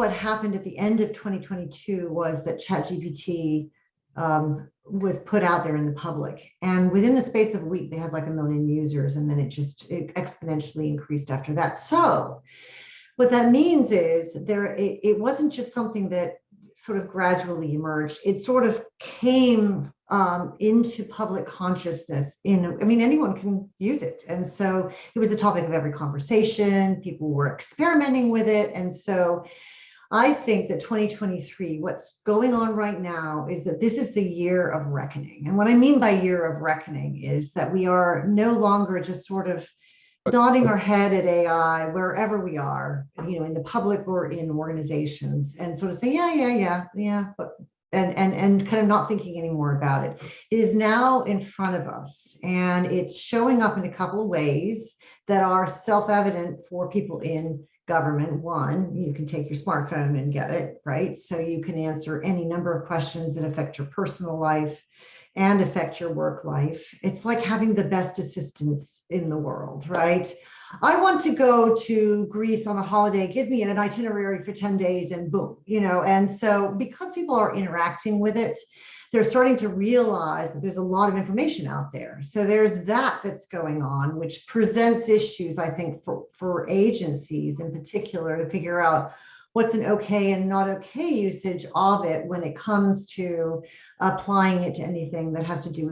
what happened at the end of 2022 was that ChatGPT was put out there in the public, and within the space of a week, they had like 1 million users, and then it exponentially increased after that. So what that means is it wasn't just something that sort of gradually emerged. It sort of came into public consciousness anyone can use it. And so it was the topic of every conversation. People were experimenting with it. And so I think that 2023, what's going on right now is that this is the year of reckoning. And what I mean by year of reckoning is that we are no longer just sort of nodding our head at AI wherever we are, in the public or in organizations, and sort of say, yeah, but and kind of not thinking anymore about it. It is now in front of us, and it's showing up in a couple of ways that are self-evident for people in government. One, you can take your smartphone and get it, right? So you can answer any number of questions that affect your personal life and affect your work life. It's like having the best assistants in the world, right? I want to go to Greece on a holiday, give me an itinerary for 10 days and boom, and so because people are interacting with it, they're starting to realize that there's a lot of information out there. So there's that's going on, which presents issues, I think, for agencies in particular to figure out what's an okay and not okay usage of it when it comes to applying it to anything that has to do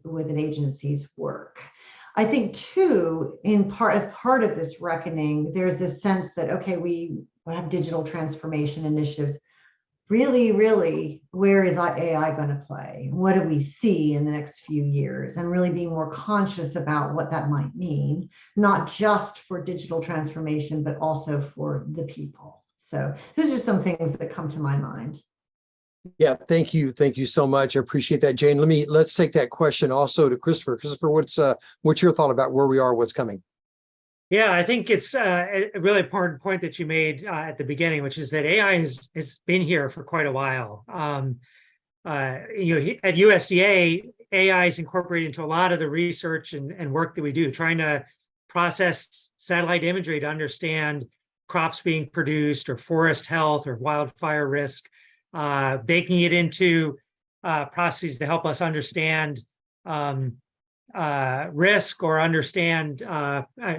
with an agency's work. I think too, as part of this reckoning, there's this sense that, okay, we have digital transformation initiatives. Really, where is AI going to play? What do we see in the next few years? And really being more conscious about what that might mean, not just for digital transformation, but also for the people. So those are some things that come to my mind. Yeah, thank you so much. I appreciate that, Jane. Let's take that question also to Christopher. Christopher, what's your thought about where we are, what's coming? Yeah, I think it's a really important point that you made at the beginning, which is that AI has been here for quite a while. At USDA, AI is incorporated into a lot of the research and work that we do, trying to process satellite imagery to understand crops being produced or forest health or wildfire risk, baking it into processes to help us understand risk or understand,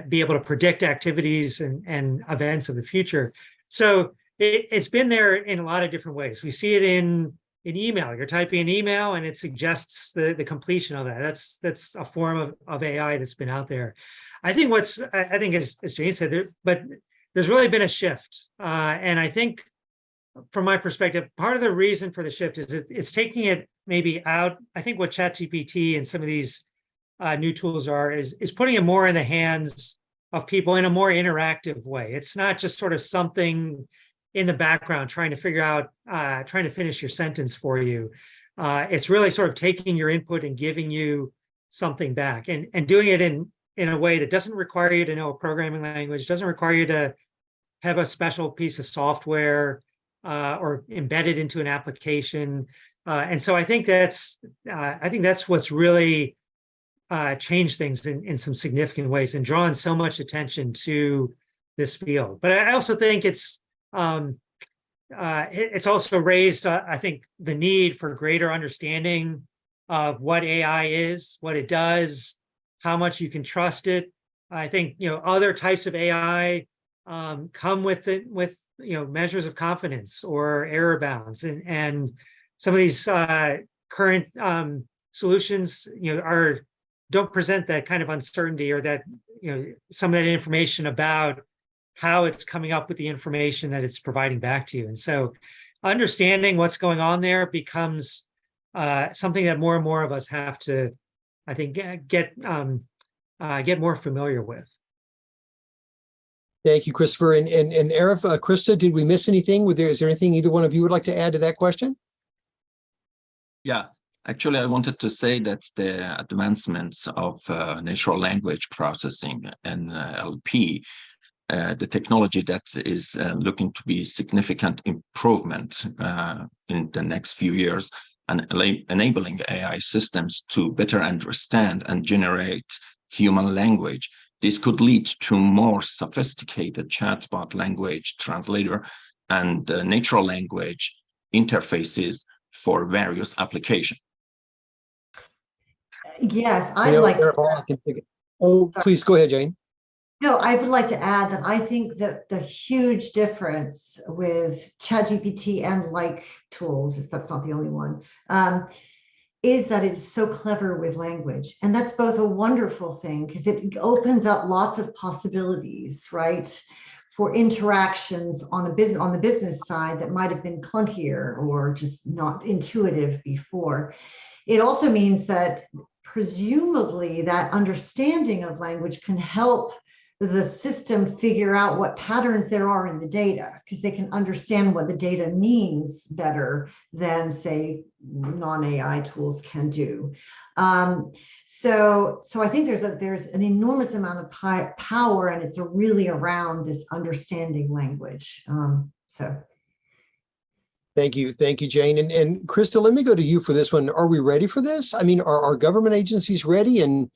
be able to predict activities and events of the future. So it's been there in a lot of different ways. We see it in email. You're typing an email and it suggests the completion of that. That's a form of AI that's been out there. I think as Jane said, but there's really been a shift. And I think from my perspective, part of the reason for the shift is it's taking it maybe out. I think what ChatGPT and some of these new tools is putting it more in the hands of people in a more interactive way. It's not just sort of something in the background trying to figure out, trying to finish your sentence for you. It's really sort of taking your input and giving you something back, and doing it in a way that doesn't require you to know a programming language, doesn't require you to have a special piece of software or embedded into an application. And so I think that's what's really changed things in some significant ways and drawn so much attention to this field. But I also think it's also raised, I think, the need for greater understanding of what AI is, what it does, how much you can trust it. I think other types of AI come with measures of confidence or error bounds, and some of these current solutions don't present that kind of uncertainty, or that some of that information about how it's coming up with the information that it's providing back to you. And so understanding what's going on there becomes something that more and more of us have to, I think, get more familiar with. Thank you, Christopher. And Aref, Krista, did we miss anything? Is there anything either one of you would like to add to that question? Yeah, actually, I wanted to say that the advancements of natural language processing and NLP, the technology that is looking to be significant improvement in the next few years, and enabling AI systems to better understand and generate human language. This could lead to more sophisticated chatbot language translator and natural language interfaces for various applications. Yes, You I'd know, like to. Aref, I can take it. Oh, please go ahead, Jane. No, I would like to add that I think that the huge difference with ChatGPT and like tools, if that's not the only one, is that it's so clever with language. And that's both a wonderful thing because it opens up lots of possibilities, right? For interactions on the business side that might have been clunkier or just not intuitive before. It also means that presumably that understanding of language can help the system figure out what patterns there are in the data because they can understand what the data means better than, say, non-AI tools can do. So I think there's an enormous amount of power, and it's really around this understanding language. So. Thank you, Jane. And Krista, let me go to you for this one. Are we ready for this? I mean, are our government agencies ready? And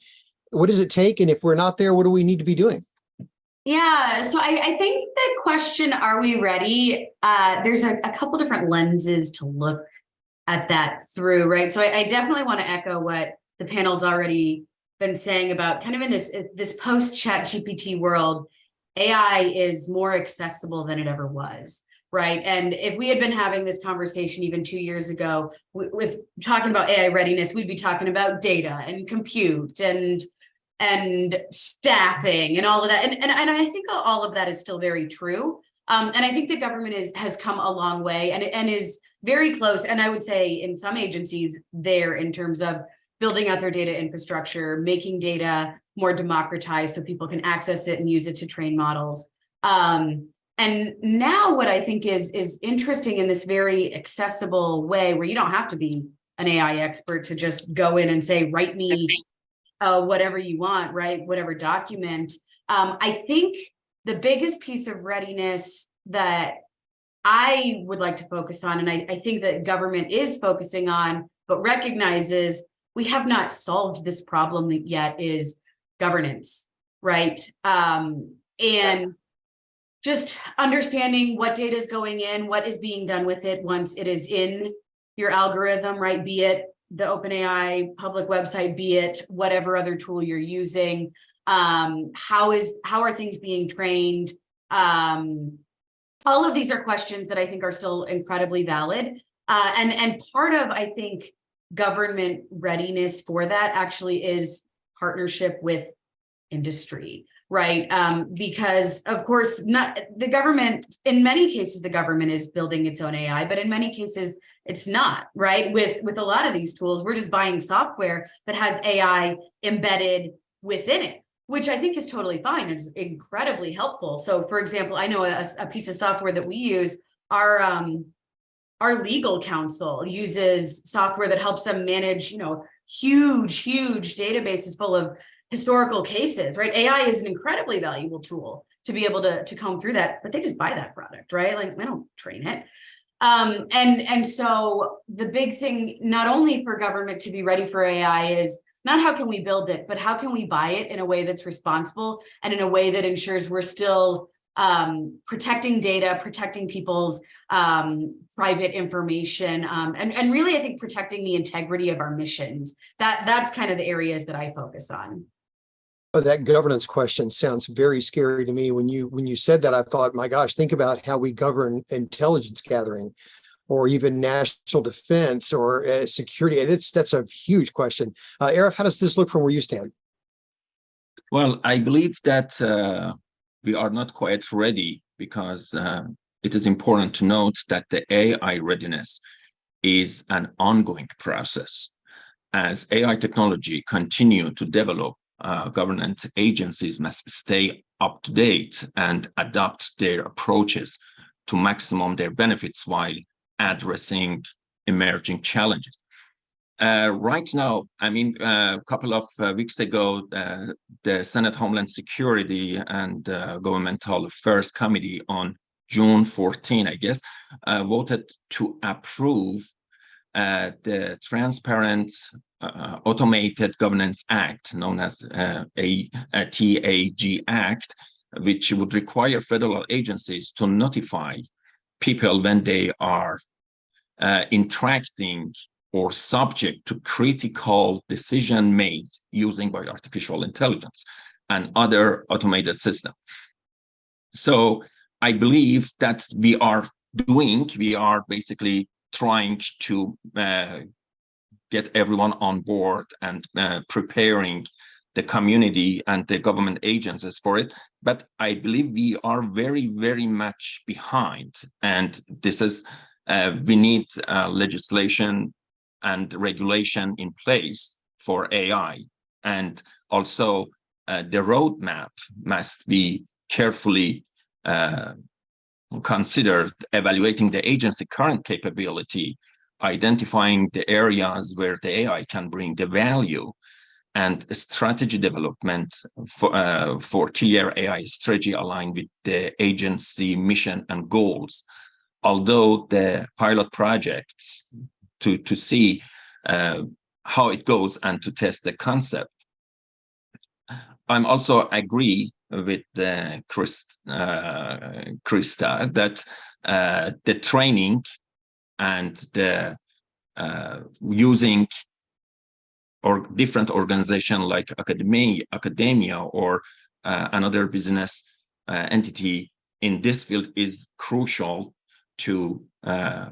what does it take? And if we're not there, what do we need to be doing? Yeah, so I think the question, are we ready? There's a couple different lenses to look at that through, right? So I definitely want to echo what the panel's already been saying about kind of in this post-ChatGPT world, AI is more accessible than it ever was, right? And if we had been having this conversation even 2 years ago, with talking about AI readiness, we'd be talking about data and compute and staffing and all of that. And I think all of that is still very true. And I think the government has come a long way and is very close. And I would say in some agencies there in terms of building out their data infrastructure, making data more democratized so people can access it and use it to train models. And now what I think is interesting in this very accessible way where you don't have to be an AI expert to just go in and say, write me whatever you want, right? Whatever document. I think the biggest piece of readiness that I would like to focus on, and I think that government is focusing on, but recognizes we have not solved this problem yet, is governance, right? And just understanding what data is going in, what is being done with it once it is in your algorithm, right? Be it the OpenAI public website, be it whatever other tool you're using. How are things being trained? All of these are questions that I think are still incredibly valid. And part of, I think, government readiness for that actually is partnership with industry, right? Because of course, not the government, in many cases, the government is building its own AI, but in many cases, it's not, right? With a lot of these tools, we're just buying software that has AI embedded within it, which I think is totally fine. It's incredibly helpful. So for example, I know a piece of software that we use, our legal counsel uses software that helps them manage, huge databases full of historical cases, right? AI is an incredibly valuable tool to be able to comb through that, but they just buy that product, right? Like we don't train it. And so the big thing, not only for government to be ready for AI is not how can we build it, but how can we buy it in a way that's responsible and in a way that ensures we're still protecting data, protecting people's private information, and really, I think protecting the integrity of our missions. That's kind of the areas that I focus on. Oh, that governance question sounds very scary to me. When you said that, I thought, my gosh, think about how we govern intelligence gathering, or even national defense or security. That's a huge question. Aref, how does this look from where you stand? Well, I believe that we are not quite ready because it is important to note that the AI readiness is an ongoing process. As AI technology continue to develop, government agencies must stay up to date and adapt their approaches to maximum their benefits while addressing emerging challenges. Right now, I mean, a couple of weeks ago, the Senate Homeland Security and Governmental Affairs Committee on June 14, I guess, voted to approve the Transparent Automated Governance Act, known as a TAG Act, which would require federal agencies to notify people when they are interacting or subject to critical decision made using by artificial intelligence and other automated systems. So I believe that we are basically trying to get everyone on board and preparing the community and the government agencies for it. But I believe we are very, very much behind. And this is, we need legislation and regulation in place for AI. And also the roadmap must be carefully considered, evaluating the agency current capability, identifying the areas where the AI can bring the value, and strategy development for clear AI strategy aligned with the agency mission and goals. Although the pilot projects to see how it goes and to test the concept. I'm also agree with Krista that the training and the using or different organization like academia or another business entity in this field is crucial to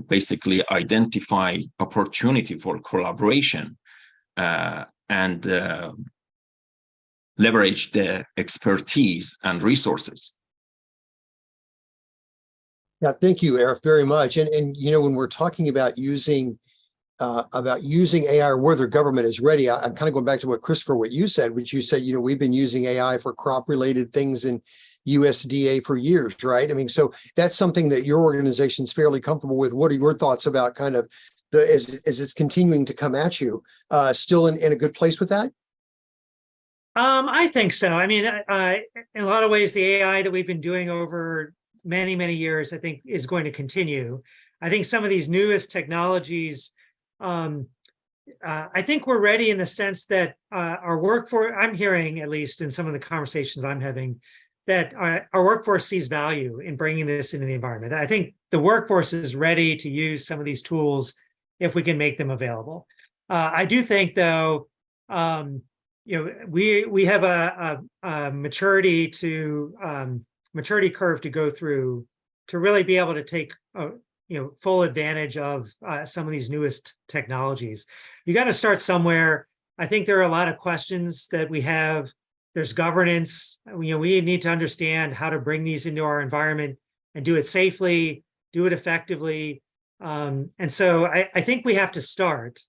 basically identify opportunity for collaboration and leverage the expertise and resources. Yeah, thank you, Aref, very much. And you know, when we're talking about using AI or whether government is ready, I'm kind of going back to what you said, which you said, you know, we've been using AI for crop-related things in USDA for years, right? I mean, so that's something that your organization is fairly comfortable with. What are your thoughts about kind of as it's continuing to come at you, still in a good place with that? I think so. I mean, in a lot of ways, the AI that we've been doing over many, many years, I think is going to continue. I think some of these newest technologies, I think we're ready in the sense that our workforce, I'm hearing, at least in some of the conversations I'm having, that our workforce sees value in bringing this into the environment. I think the workforce is ready to use some of these tools if we can make them available. I do think, though, you know, we have a maturity curve to go through to really be able to take you know, full advantage of some of these newest technologies. You got to start somewhere. I think there are a lot of questions that we have. There's governance. You know, we need to understand how to bring these into our environment and do it safely, do it effectively. And so I think we have to start.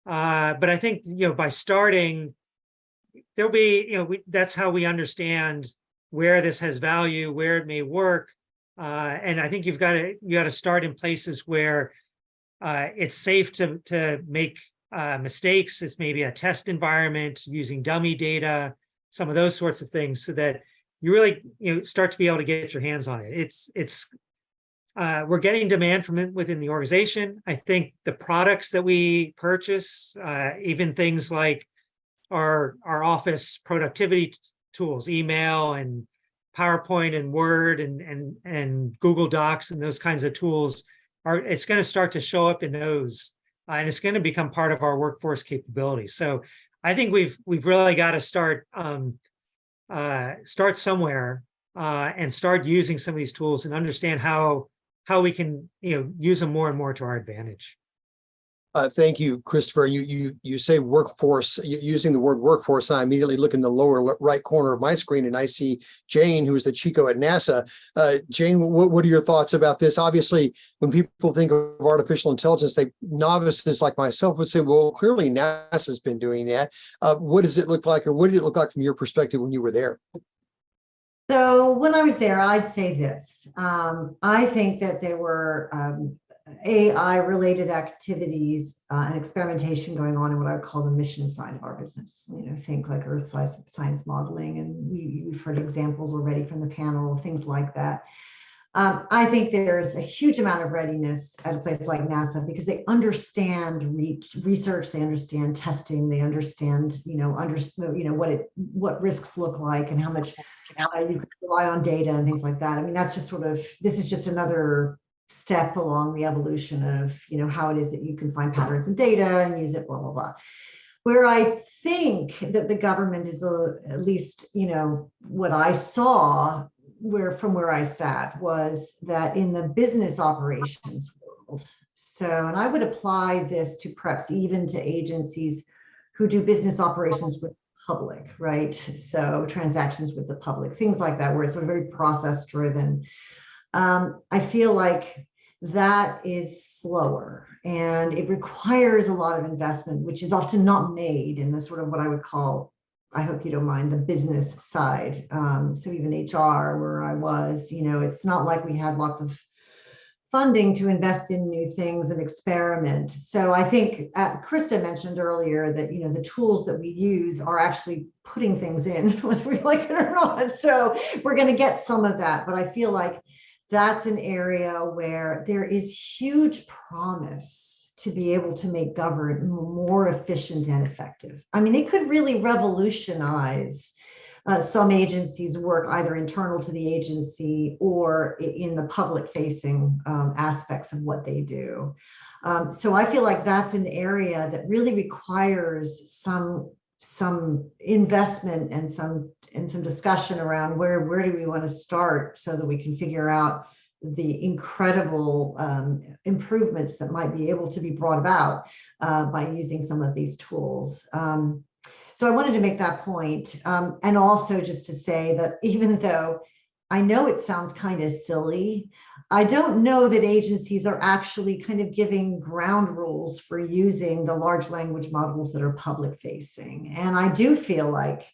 But I think, you know, by starting, there'll be, you know, that's how we understand where this has value, where it may work. And I think you got to start in places where it's safe to make mistakes. It's maybe a test environment using dummy data, some of those sorts of things, so that you really, you know, start to be able to get your hands on it. We're getting demand from within the organization. I think the products that we purchase, even things like our office productivity tools, email and PowerPoint and Word and Google Docs and those kinds of tools, it's going to start to show up in those, and it's going to become part of our workforce capability. So I think we've really got to start somewhere and start using some of these tools and understand how we can, you know, use them more and more to our advantage. Thank you, Christopher. You say workforce, using the word workforce, and I immediately look in the lower right corner of my screen and I see Jane, who's the Chico at NASA. Jane, what are your thoughts about this? Obviously, when people think of artificial intelligence, novices like myself would say, well, clearly NASA's been doing that. What does it look like, or what did it look like from your perspective when you were there? So when I was there, I'd say this. I think that there were AI-related activities and experimentation going on in what I would call the mission side of our business. You know, think like earth science modeling, and we've heard examples already from the panel, things like that. I think there's a huge amount of readiness at a place like NASA because they understand research, they understand testing, they understand, what risks look like and how much you can rely on data and things like that. I mean, that's just this is just another step along the evolution of, how it is that you can find patterns in data and use it, blah, blah, blah. Where I think that the government is, at least, what I saw from where I sat, was that in the business operations world. So, and I would apply this to perhaps even to agencies who do business operations with the public, right? So transactions with the public, things like that, where it's sort of very process driven. I feel like that is slower and it requires a lot of investment, which is often not made in the sort of what I would call, I hope you don't mind, the business side. So even HR, where I was, it's not like we had lots of funding to invest in new things and experiment. So I think Krista mentioned earlier that, the tools that we use are actually putting things in, whether we like it or not. So we're going to get some of that, but I feel like that's an area where there is huge promise to be able to make government more efficient and effective. I mean, it could really revolutionize some agencies' work, either internal to the agency or in the public-facing aspects of what they do. So I feel like that's an area that really requires some investment and some discussion around where do we want to start so that we can figure out the incredible improvements that might be able to be brought about by using some of these tools. So I wanted to make that point, and also just to say that even though I know it sounds kind of silly, I don't know that agencies are actually kind of giving ground rules for using the large language models that are public facing. And I do feel like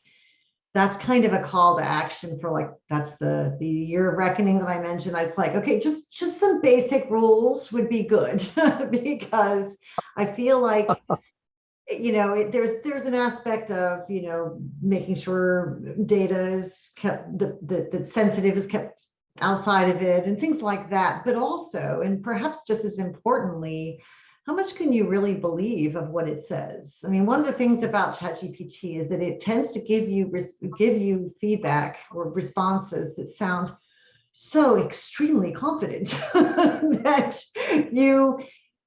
that's kind of a call to action for, like, that's the year of reckoning that I mentioned. It's like, okay, just some basic rules would be good because I feel like, there's an aspect of, making sure data is kept, that sensitive is kept outside of it and things like that. But also, and perhaps just as importantly, how much can you really believe of what it says? I mean, one of the things about ChatGPT is that it tends to give you feedback or responses that sound so extremely confident that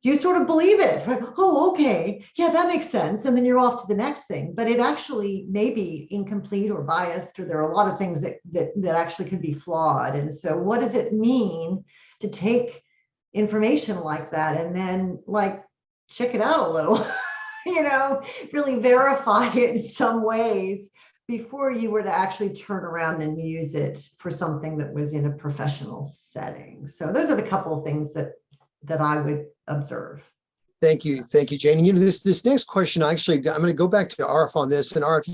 you sort of believe it. Like, oh, okay, yeah, that makes sense. And then you're off to the next thing. But it actually may be incomplete or biased, or there are a lot of things that actually could be flawed. And so what does it mean to take information like that and then, like, check it out a little, really verify it in some ways before you were to actually turn around and use it for something that was in a professional setting? So those are the couple of things that I would observe. Thank you, Jane. And this next question, actually, I'm going to go back to Aref on this. And Aref,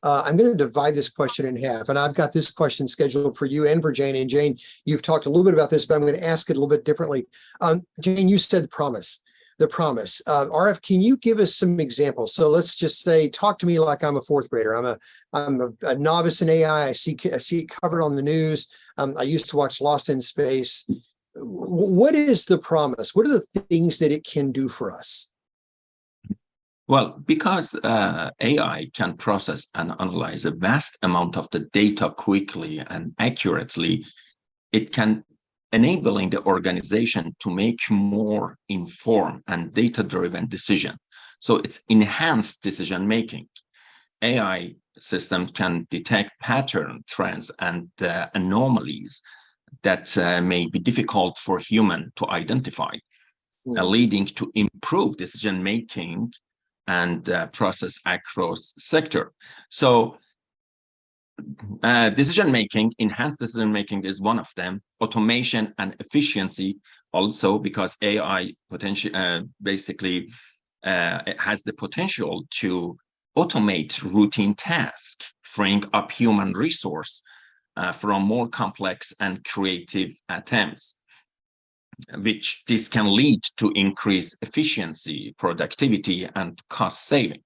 I'm going to divide this question in half. And I've got this question scheduled for you and for Jane. And Jane, you've talked a little bit about this, but I'm going to ask it a little bit differently. Jane, you said the promise. Aref, can you give us some examples? So let's just say, talk to me like I'm a fourth grader. I'm a novice in AI. I see it covered on the news. I used to watch Lost in Space. What is the promise? What are the things that it can do for us? Well, because AI can process and analyze a vast amount of the data quickly and accurately, it can enabling the organization to make more informed and data-driven decision. So it's enhanced decision-making. AI systems can detect pattern, trends, and anomalies that may be difficult for human to identify, leading to improved decision-making and process across sector. So enhanced decision-making is one of them. Automation and efficiency also, because AI basically it has the potential to automate routine tasks, freeing up human resource from more complex and creative attempts, which this can lead to increased efficiency, productivity, and cost saving.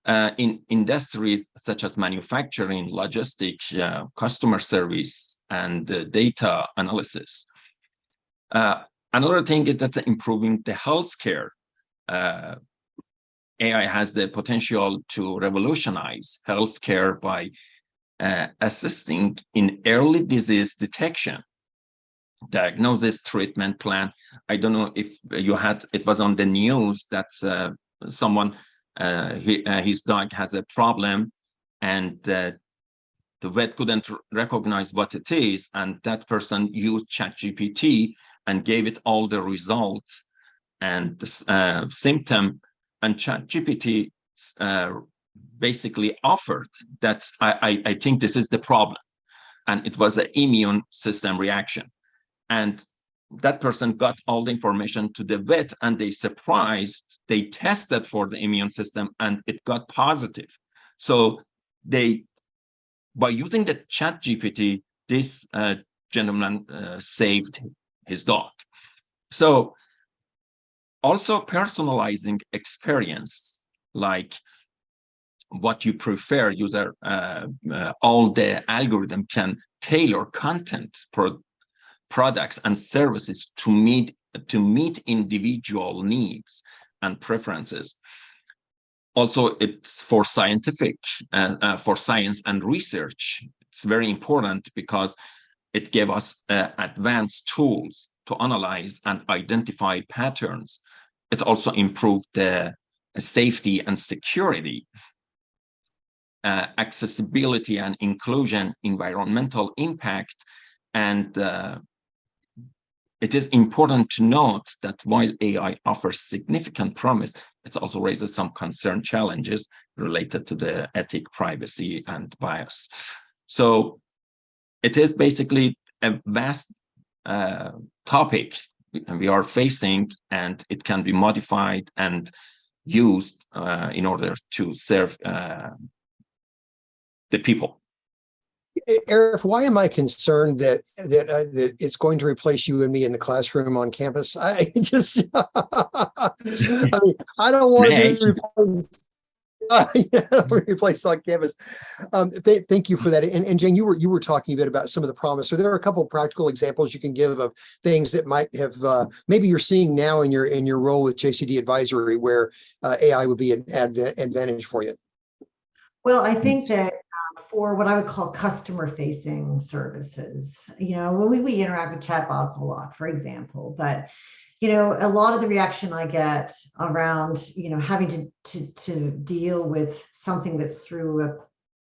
In industries such as manufacturing, logistics, customer service, and data analysis. Another thing is that's improving the healthcare. AI has the potential to revolutionize healthcare by assisting in early disease detection, diagnosis, treatment plan. I don't know if you had, it was on the news that someone, his dog has a problem, and the vet couldn't recognize what it is, and that person used ChatGPT and gave it all the results and the symptom, and ChatGPT basically offered that I think this is the problem, and it was an immune system reaction. And that person got all the information to the vet, and they tested for the immune system, and it got positive. So by using the ChatGPT, this gentleman saved his dog. So also personalizing experience, like what you prefer, user, all the algorithm can tailor content products and services to meet individual needs and preferences. Also, it's for scientific, for science and research. It's very important because it gave us advanced tools to analyze and identify patterns. It also improved the safety and security, accessibility and inclusion, environmental impact, and it is important to note that while AI offers significant promise, it also raises some concern challenges related to the ethic, privacy, and bias. So it is basically a vast topic we are facing, and it can be modified and used in order to serve the people. Aref, why am I concerned that it's going to replace you and me in the classroom on campus? I just, I mean, I don't want to replace on campus. Thank you for that. And Jane, you were talking a bit about some of the promise. So there are a couple of practical examples you can give of things that might have maybe you're seeing now in your role with JCD Advisory, where AI would be an advantage for you. Well, I think that for what I would call customer-facing services, we interact with chatbots a lot, for example, but a lot of the reaction I get around having to deal with something that's through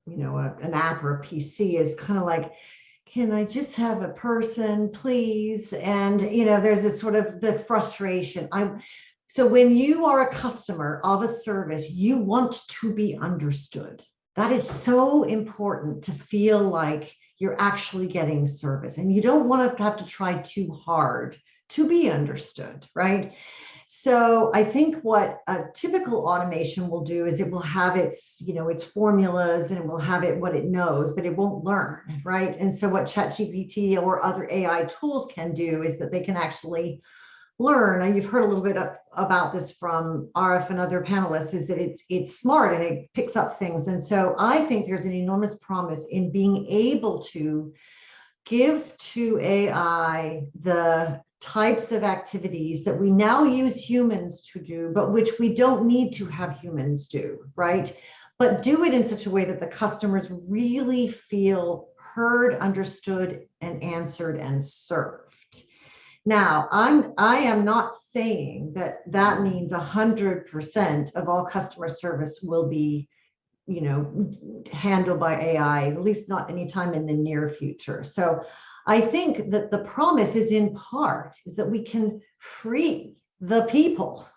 an app or a PC is kind of like, can I just have a person, please? And there's this sort of the frustration. So when you are a customer of a service, you want to be understood. That is so important, to feel like you're actually getting service, and you don't want to have to try too hard to be understood, right? So I think what a typical automation will do is it will have its formulas, and it will have what it knows, but it won't learn, right? And so what ChatGPT or other AI tools can do is that they can actually learn. And you've heard a little bit about this from Aref and other panelists, is that it's smart and it picks up things. And so I think there's an enormous promise in being able to give to AI the types of activities that we now use humans to do, but which we don't need to have humans do, right? But do it in such a way that the customers really feel heard, understood, and answered and served. Now, I am not saying that means 100% of all customer service will be, handled by AI, at least not anytime in the near future. So I think that the promise is in part is that we can free the people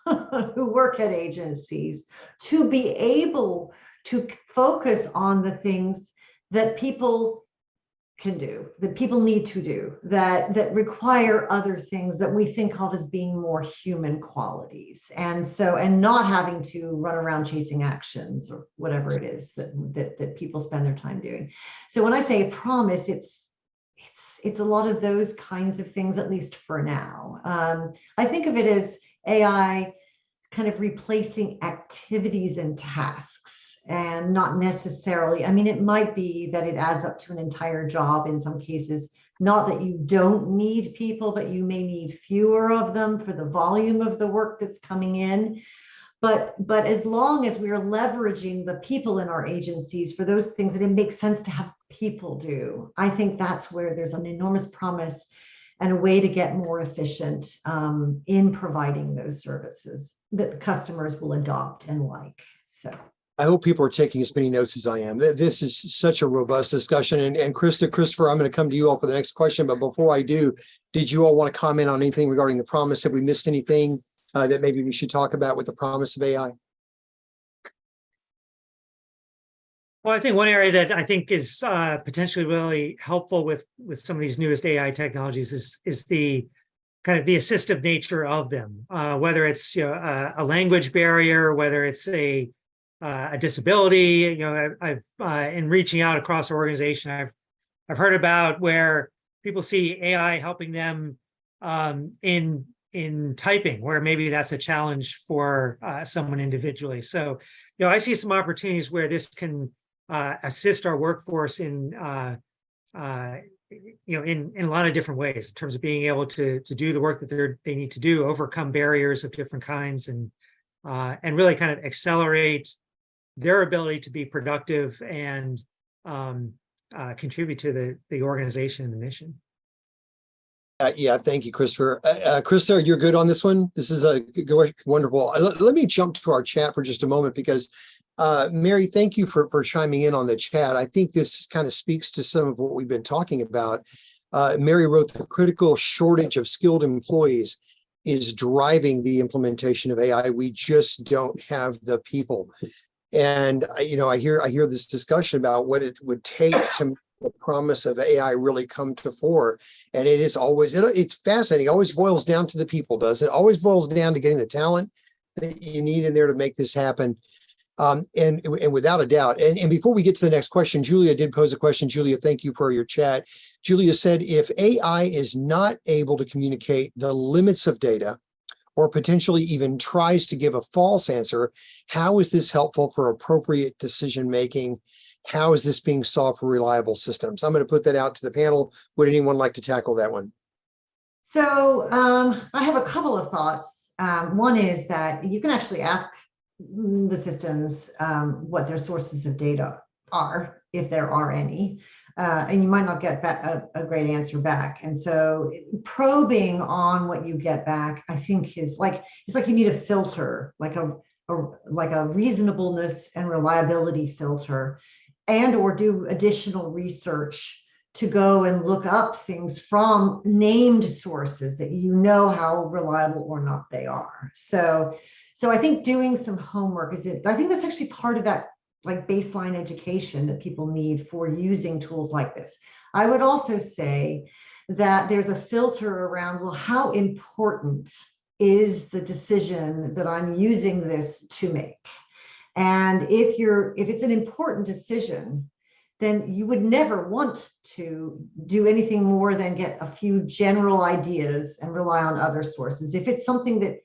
who work at agencies to be able to focus on the things that people can do, that people need to do, that require other things that we think of as being more human qualities. And not having to run around chasing actions or whatever it is that people spend their time doing. So when I say promise, it's a lot of those kinds of things, at least for now. I think of it as AI kind of replacing activities and tasks, and not necessarily, it might be that it adds up to an entire job in some cases, not that you don't need people, but you may need fewer of them for the volume of the work that's coming in. But as long as we are leveraging the people in our agencies for those things that it makes sense to have people do, I think that's where there's an enormous promise. and a way to get more efficient in providing those services that the customers will adopt and like. So I hope people are taking as many notes as I am. This is such a robust discussion. And Krista, Christopher, I'm going to come to you all for the next question. But before I do, did you all want to comment on anything regarding the promise? Have we missed anything that maybe we should talk about with the promise of AI? Well, I think one area that I think is potentially really helpful with some of these newest AI technologies is the kind of the assistive nature of them, whether it's a language barrier, whether it's a disability. I've in reaching out across the organization, I've heard about where people see AI helping them in typing, where maybe that's a challenge for someone individually. So, I see some opportunities where this can assist our workforce in a lot of different ways in terms of being able to do the work that they need to do, overcome barriers of different kinds, and really kind of accelerate their ability to be productive and contribute to the organization and the mission. Yeah, thank you, Christopher. Krista, you're good on this one? This is wonderful. Let me jump to our chat for just a moment because Mary, thank you for chiming in on the chat. I think this kind of speaks to some of what we've been talking about. Mary wrote, the critical shortage of skilled employees is driving the implementation of AI. We just don't have the people. And I hear this discussion about what it would take to make the promise of AI really come to fore. And it is always, it's fascinating. It always boils down to the people, doesn't it? Always boils down to getting the talent that you need in there to make this happen. And without a doubt, and before we get to the next question, Julia did pose a question. Julia, thank you for your chat. Julia said, if AI is not able to communicate the limits of data or potentially even tries to give a false answer, how is this helpful for appropriate decision-making? How is this being solved for reliable systems? I'm going to put that out to the panel. Would anyone like to tackle that one? So I have a couple of thoughts. One is that you can actually ask the systems what their sources of data are, if there are any, and you might not get a great answer back. And so probing on what you get back, I think it's like you need a filter, like a reasonableness and reliability filter, and or do additional research to go and look up things from named sources that you know how reliable or not they are. So I think doing some homework I think that's actually part of that like baseline education that people need for using tools like this. I would also say that there's a filter around, well, how important is the decision that I'm using this to make? And if it's an important decision, then you would never want to do anything more than get a few general ideas and rely on other sources. If it's something that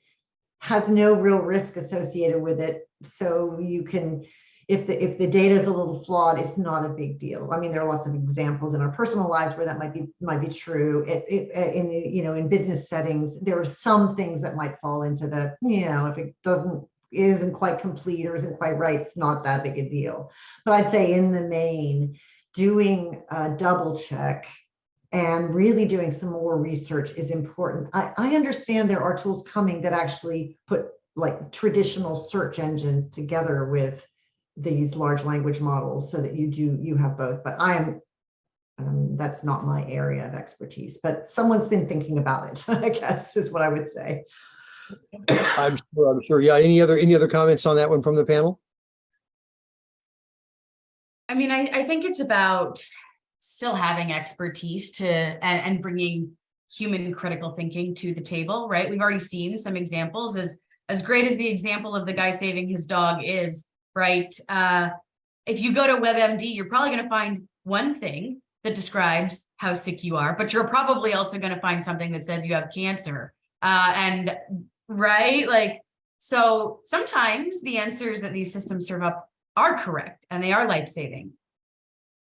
has no real risk associated with it, so you can, if the data is a little flawed, it's not a big deal. I mean, there are lots of examples in our personal lives where that might be true. In business settings, there are some things that might fall into the, if it isn't quite complete or isn't quite right, it's not that big a deal. But I'd say in the main, doing a double check and really doing some more research is important. I understand there are tools coming that actually put like traditional search engines together with these large language models so that you have both, but that's not my area of expertise, but someone's been thinking about it, I guess is what I would say. I'm sure. Yeah. Any other comments on that one from the panel? I mean, I think it's about still having expertise and bringing human critical thinking to the table, right? We've already seen some examples, as great as the example of the guy saving his dog is, right? If you go to WebMD, you're probably going to find one thing that describes how sick you are, but you're probably also going to find something that says you have cancer. Right? Like, so sometimes the answers that these systems serve up are correct and they are life-saving,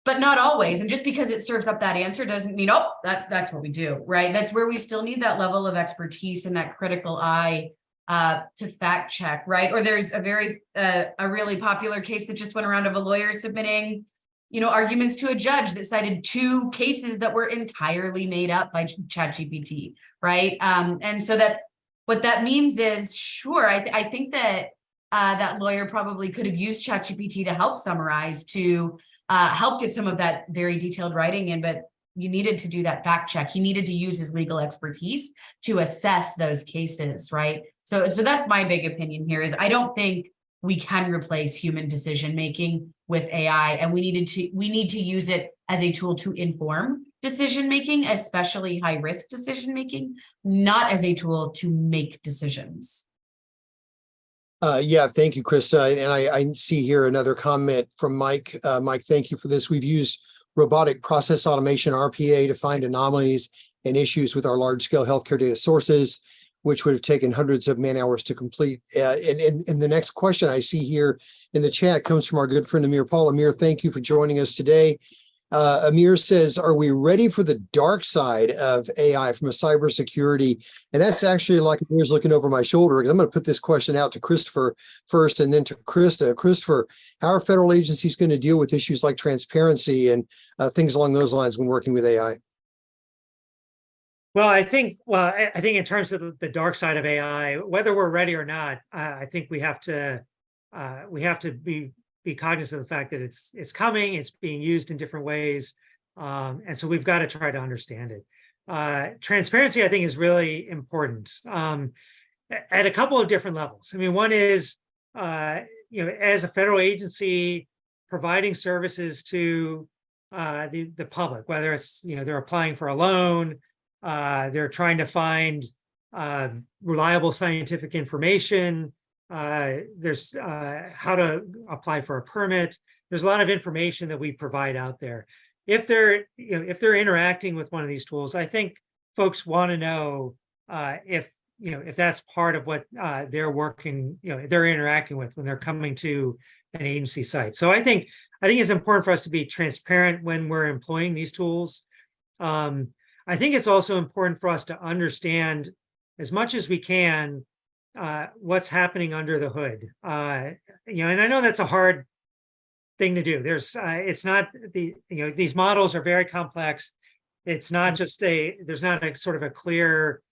but not always. And just because it serves up that answer doesn't mean, that's what we do, right? That's where we still need that level of expertise and that critical eye to fact check, right? Or there's a really popular case that just went around of a lawyer submitting arguments to a judge that cited 2 cases that were entirely made up by ChatGPT, right? And so that what that means is, sure, I think that that lawyer probably could have used ChatGPT to help summarize, to help get some of that very detailed writing in, but you needed to do that fact check. He needed to use his legal expertise to assess those cases, right? So that's my big opinion here, is I don't think we can replace human decision making with AI, and we need to use it as a tool to inform decision making, especially high risk decision making, not as a tool to make decisions. Yeah, thank you, Krista. And I see here another comment from Mike. Mike, thank you for this. We've used robotic process automation, RPA, to find anomalies and issues with our large-scale healthcare data sources, which would have taken hundreds of man hours to complete. And the next question I see here in the chat comes from our good friend Amir Paul. Amir, thank you for joining us today. Amir says, are we ready for the dark side of AI from a cybersecurity? And that's actually like Amir's looking over my shoulder. I'm going to put this question out to Christopher first and then to Krista. Christopher, how are federal agencies going to deal with issues like transparency and things along those lines when working with AI? Well, I think in terms of the dark side of AI, whether we're ready or not, I think we have to be cognizant of the fact that it's coming, it's being used in different ways. And so we've got to try to understand it. Transparency, I think, is really important at a couple of different levels. I mean, one is, as a federal agency providing services to the public, whether it's, they're applying for a loan, they're trying to find reliable scientific information, there's how to apply for a permit. There's a lot of information that we provide out there. If they're interacting with one of these tools, I think folks want to know if that's part of what they're working, they're interacting with when they're coming to an agency site. So I think it's important for us to be transparent when we're employing these tools. I think it's also important for us to understand as much as we can what's happening under the hood. And I know that's a hard thing to do. It's not these models are very complex. It's not just there's not a sort of a clear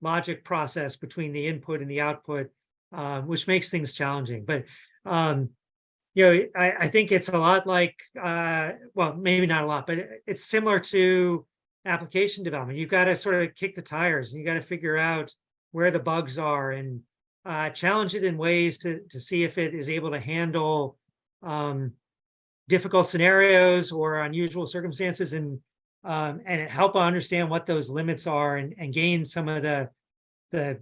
logic process between the input and the output, which makes things challenging. But I think it's a lot like, well, maybe not a lot, but it's similar to application development. You've got to sort of kick the tires, and you got to figure out where the bugs are and challenge it in ways to see if it is able to handle difficult scenarios or unusual circumstances, and help understand what those limits are, and gain some of the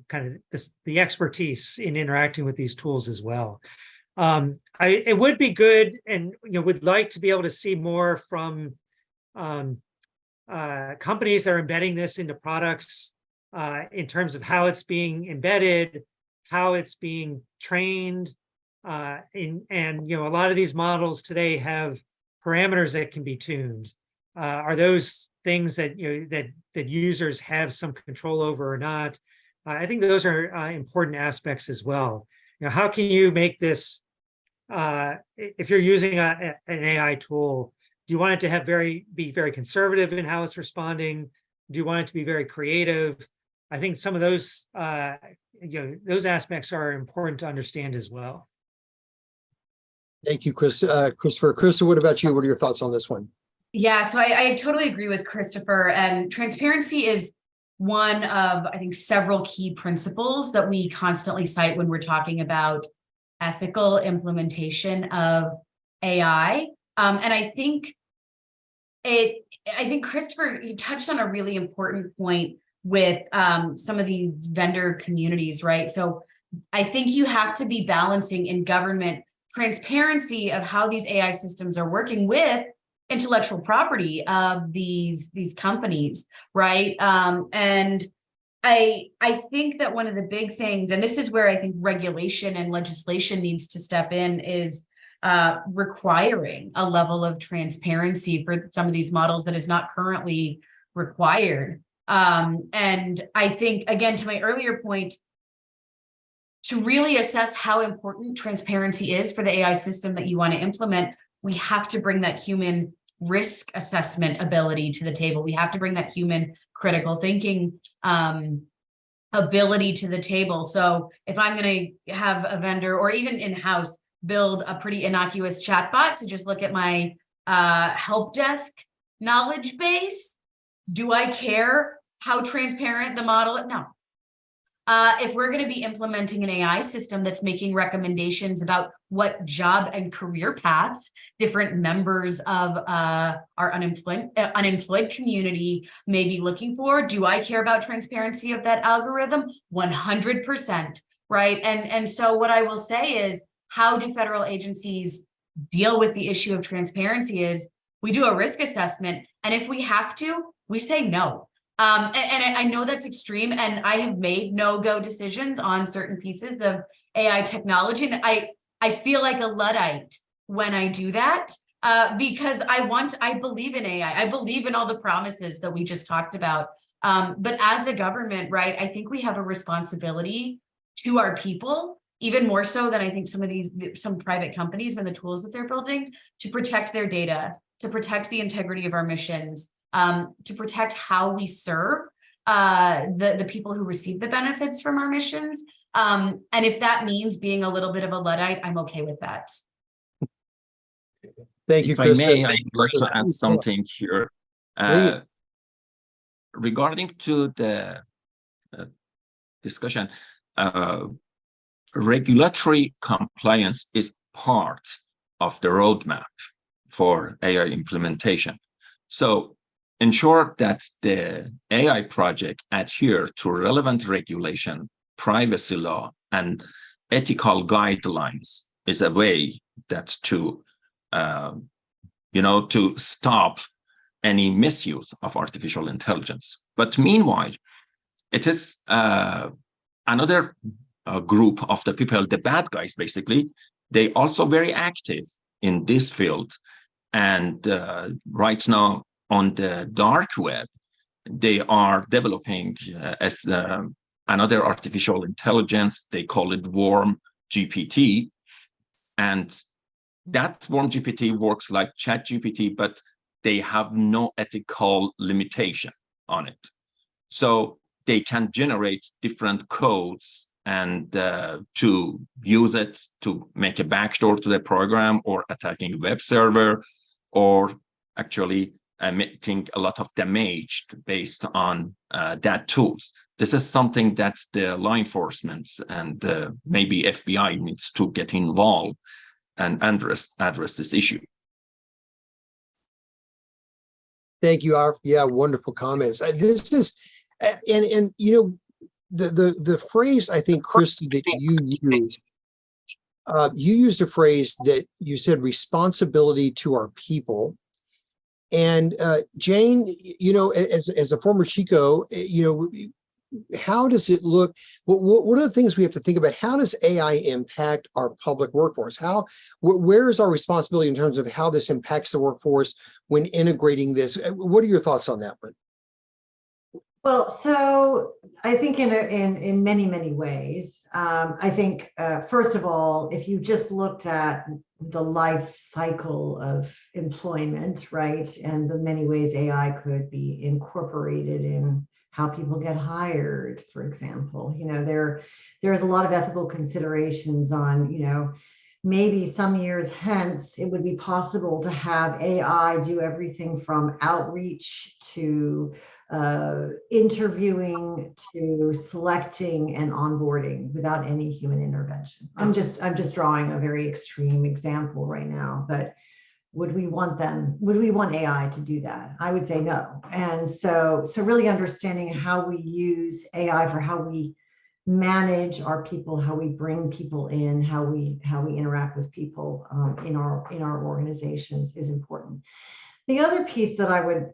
kind of the expertise in interacting with these tools as well. It would be good, and would like to be able to see more from companies that are embedding this into products in terms of how it's being embedded, how it's being trained, and a lot of these models today have parameters that can be tuned. Are those things that that users have some control over or not? I think those are important aspects as well. How can you make this? If you're using an AI tool, do you want it to be very conservative in how it's responding? Do you want it to be very creative? I think some of those those aspects are important to understand as well. Thank you, Christopher. Krista, what about you? What are your thoughts on this one? Yeah, so I totally agree with Christopher, and transparency is one of, I think, several key principles that we constantly cite when we're talking about ethical implementation of AI. And I think Christopher, you touched on a really important point with some of these vendor communities, right? So I think you have to be balancing in government transparency of how these AI systems are working with intellectual property of these companies, right? And I think that one of the big things, and this is where I think regulation and legislation needs to step in, is requiring a level of transparency for some of these models that is not currently required. And I think, again, to my earlier point, to really assess how important transparency is for the AI system that you want to implement, we have to bring that human risk assessment ability to the table. We have to bring that human critical thinking ability to the table. So if I'm going to have a vendor or even in-house build a pretty innocuous chatbot to just look at my help desk knowledge base, do I care how transparent the model is? No. If we're going to be implementing an AI system that's making recommendations about what job and career paths different members of our unemployed community may be looking for, do I care about transparency of that algorithm? 100%, right? And so what I will say is, how do federal agencies deal with the issue of transparency is we do a risk assessment, and if we have to, we say no. And I know that's extreme, and I have made no-go decisions on certain pieces of AI technology. And I feel like a Luddite when I do that, because I believe in AI. I believe in all the promises that we just talked about. But as a government, right, I think we have a responsibility to our people, even more so than I think some private companies and the tools that they're building, to protect their data, to protect the integrity of our missions, to protect how we serve the people who receive the benefits from our missions. And if that means being a little bit of a Luddite, I'm okay with that. Thank you, If I Krista. may, I'd like to add something here. Regarding to the discussion, regulatory compliance is part of the roadmap for AI implementation. So ensure that the AI project adhere to relevant regulation, privacy law, and ethical guidelines is a way that to stop any misuse of artificial intelligence. But meanwhile, it is another group of the people, the bad guys, basically, they also very active in this field. And right now on the dark web, they are developing another artificial intelligence. They call it Worm GPT. And that Worm GPT works like ChatGPT, but they have no ethical limitation on it. So they can generate different codes and to use it to make a backdoor to the program or attacking a web server, or actually making a lot of damage based on that tools. This is something that the law enforcement and maybe FBI needs to get involved and address this issue. Thank you, Aref. Yeah, wonderful comments. This is, and you know, the phrase, I think, Krista, that you used a phrase that you said, responsibility to our people. And Jane, you know, as a former Chico, you know, how does it look? What are the things we have to think about? How does AI impact our public workforce? Where is our responsibility in terms of how this impacts the workforce when integrating this? What are your thoughts on that one? Well, so I think in many, many ways, I think, first of all, if you just looked at the life cycle of employment, right, and the many ways AI could be incorporated in how people get hired, for example, you know, there's a lot of ethical considerations on, you know, maybe some years hence, it would be possible to have AI do everything from outreach to interviewing to selecting and onboarding without any human intervention. I'm just drawing a very extreme example right now, but would we want AI to do that? I would say no. And so really understanding how we use AI for how we manage our people, how we bring people in, how we interact with people in our organizations is important. The other piece that I would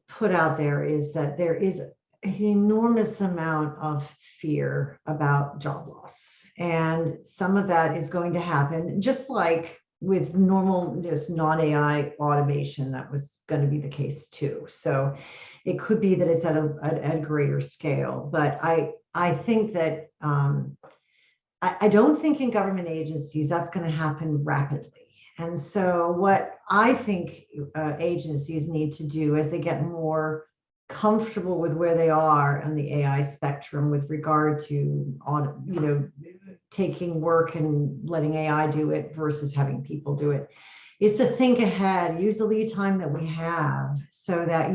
put out there is that there is an enormous amount of fear about job loss, and some of that is going to happen, just like with normal, just non-AI automation, that was going to be the case too. So it could be that it's at a greater scale, but I think that I don't think in government agencies that's going to happen rapidly. And so what I think agencies need to do as they get more comfortable with where they are on the AI spectrum with regard to taking work and letting AI do it versus having people do it, is to think ahead, use the lead time that we have, so that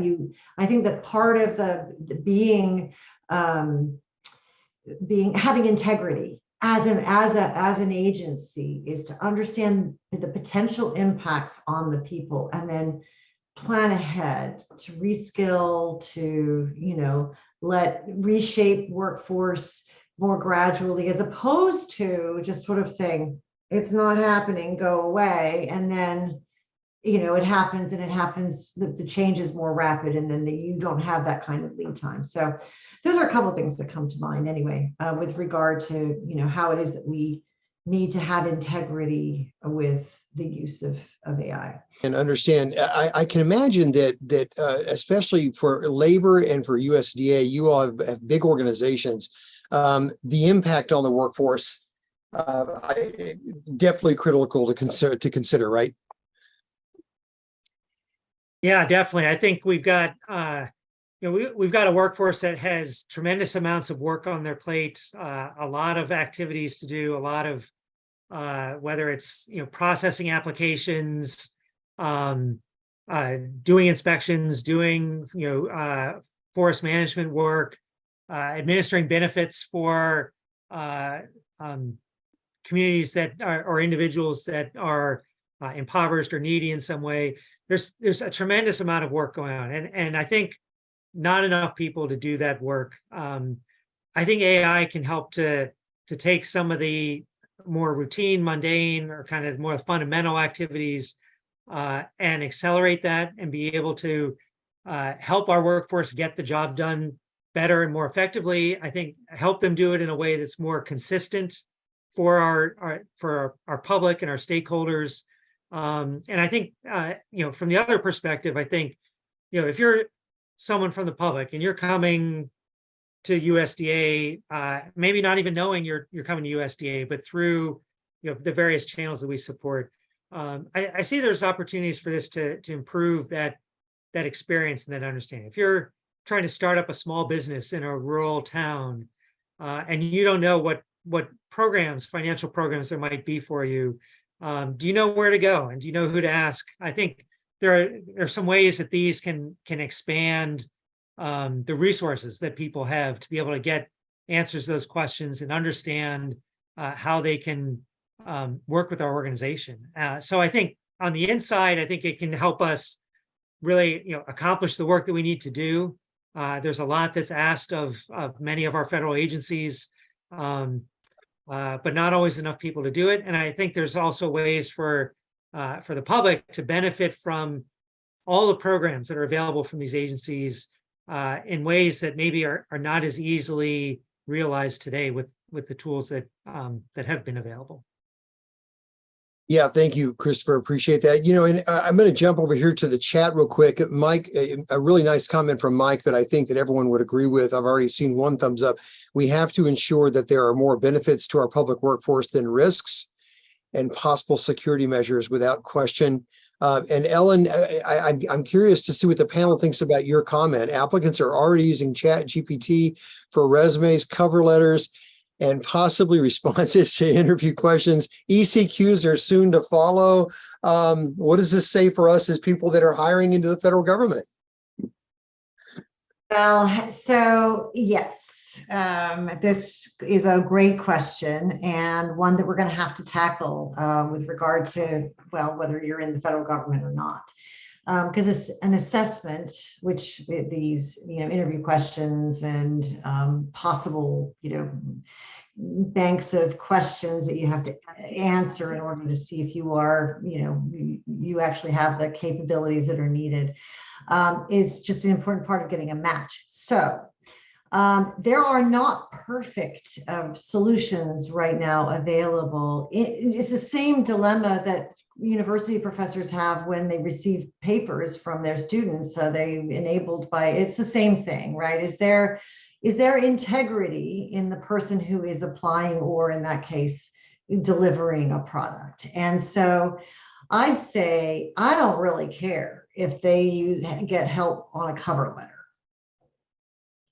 I think that part of the having integrity as an agency is to understand the potential impacts on the people, and then plan ahead to reskill, to reshape workforce more gradually, as opposed to just sort of saying it's not happening, go away, and then it happens, and the change is more rapid, and then you don't have that kind of lead time. So those are a couple of things that come to mind anyway, with regard to how it is that we need to have integrity with the use of AI. And understand, I can imagine that especially for labor and for USDA, you all have big organizations. The impact on the workforce, definitely critical to consider, right? Yeah, definitely. I think we've got we've got a workforce that has tremendous amounts of work on their plate, a lot of activities to do, a lot of whether it's processing applications, doing inspections, doing forest management work, administering benefits for communities that are, or individuals that are impoverished or needy in some way. There's a tremendous amount of work going on, and I think not enough people to do that work. I think AI can help to take some of the more routine, mundane, or kind of more fundamental activities and accelerate that, and be able to help our workforce get the job done better and more effectively. I think help them do it in a way that's more consistent for our public and our stakeholders. And I think from the other perspective, I think if you're someone from the public and you're coming to USDA, maybe not even knowing you're coming to USDA, but through the various channels that we support, I see there's opportunities for this to improve that experience and that understanding. If you're trying to start up a small business in a rural town, and you don't know what programs, financial programs there might be for you, do you know where to go, and do you know who to ask? I think there are some ways that these can expand the resources that people have to be able to get answers to those questions and understand how they can work with our organization. So I think on the inside, I think it can help us really accomplish the work that we need to do. There's a lot that's asked of many of our federal agencies, but not always enough people to do it. And I think there's also ways for the public to benefit from all the programs that are available from these agencies in ways that maybe are not as easily realized today with the tools that have been available. Yeah, thank you, Christopher. Appreciate that. And I'm going to jump over here to the chat real quick. Mike, a really nice comment from Mike that I think that everyone would agree with. I've already seen one thumbs up. We have to ensure that there are more benefits to our public workforce than risks, and possible security measures without question. And Ellen, I'm curious to see what the panel thinks about your comment. Applicants are already using ChatGPT for resumes, cover letters, and possibly responses to interview questions. ECQs are soon to follow. What does this say for us as people that are hiring into the federal government? Well, so yes, this is a great question, and one that we're going to have to tackle with regard to, well, whether you're in the federal government or not. Because it's an assessment, which these interview questions and possible banks of questions that you have to answer in order to see if you are you actually have the capabilities that are needed, is just an important part of getting a match. So there are not perfect solutions right now available. It's the same dilemma that university professors have when they receive papers from their students. So they enabled by, it's the same thing, right? Is there integrity in the person who is applying, or in that case, delivering a product? And so I'd say I don't really care if they get help on a cover letter.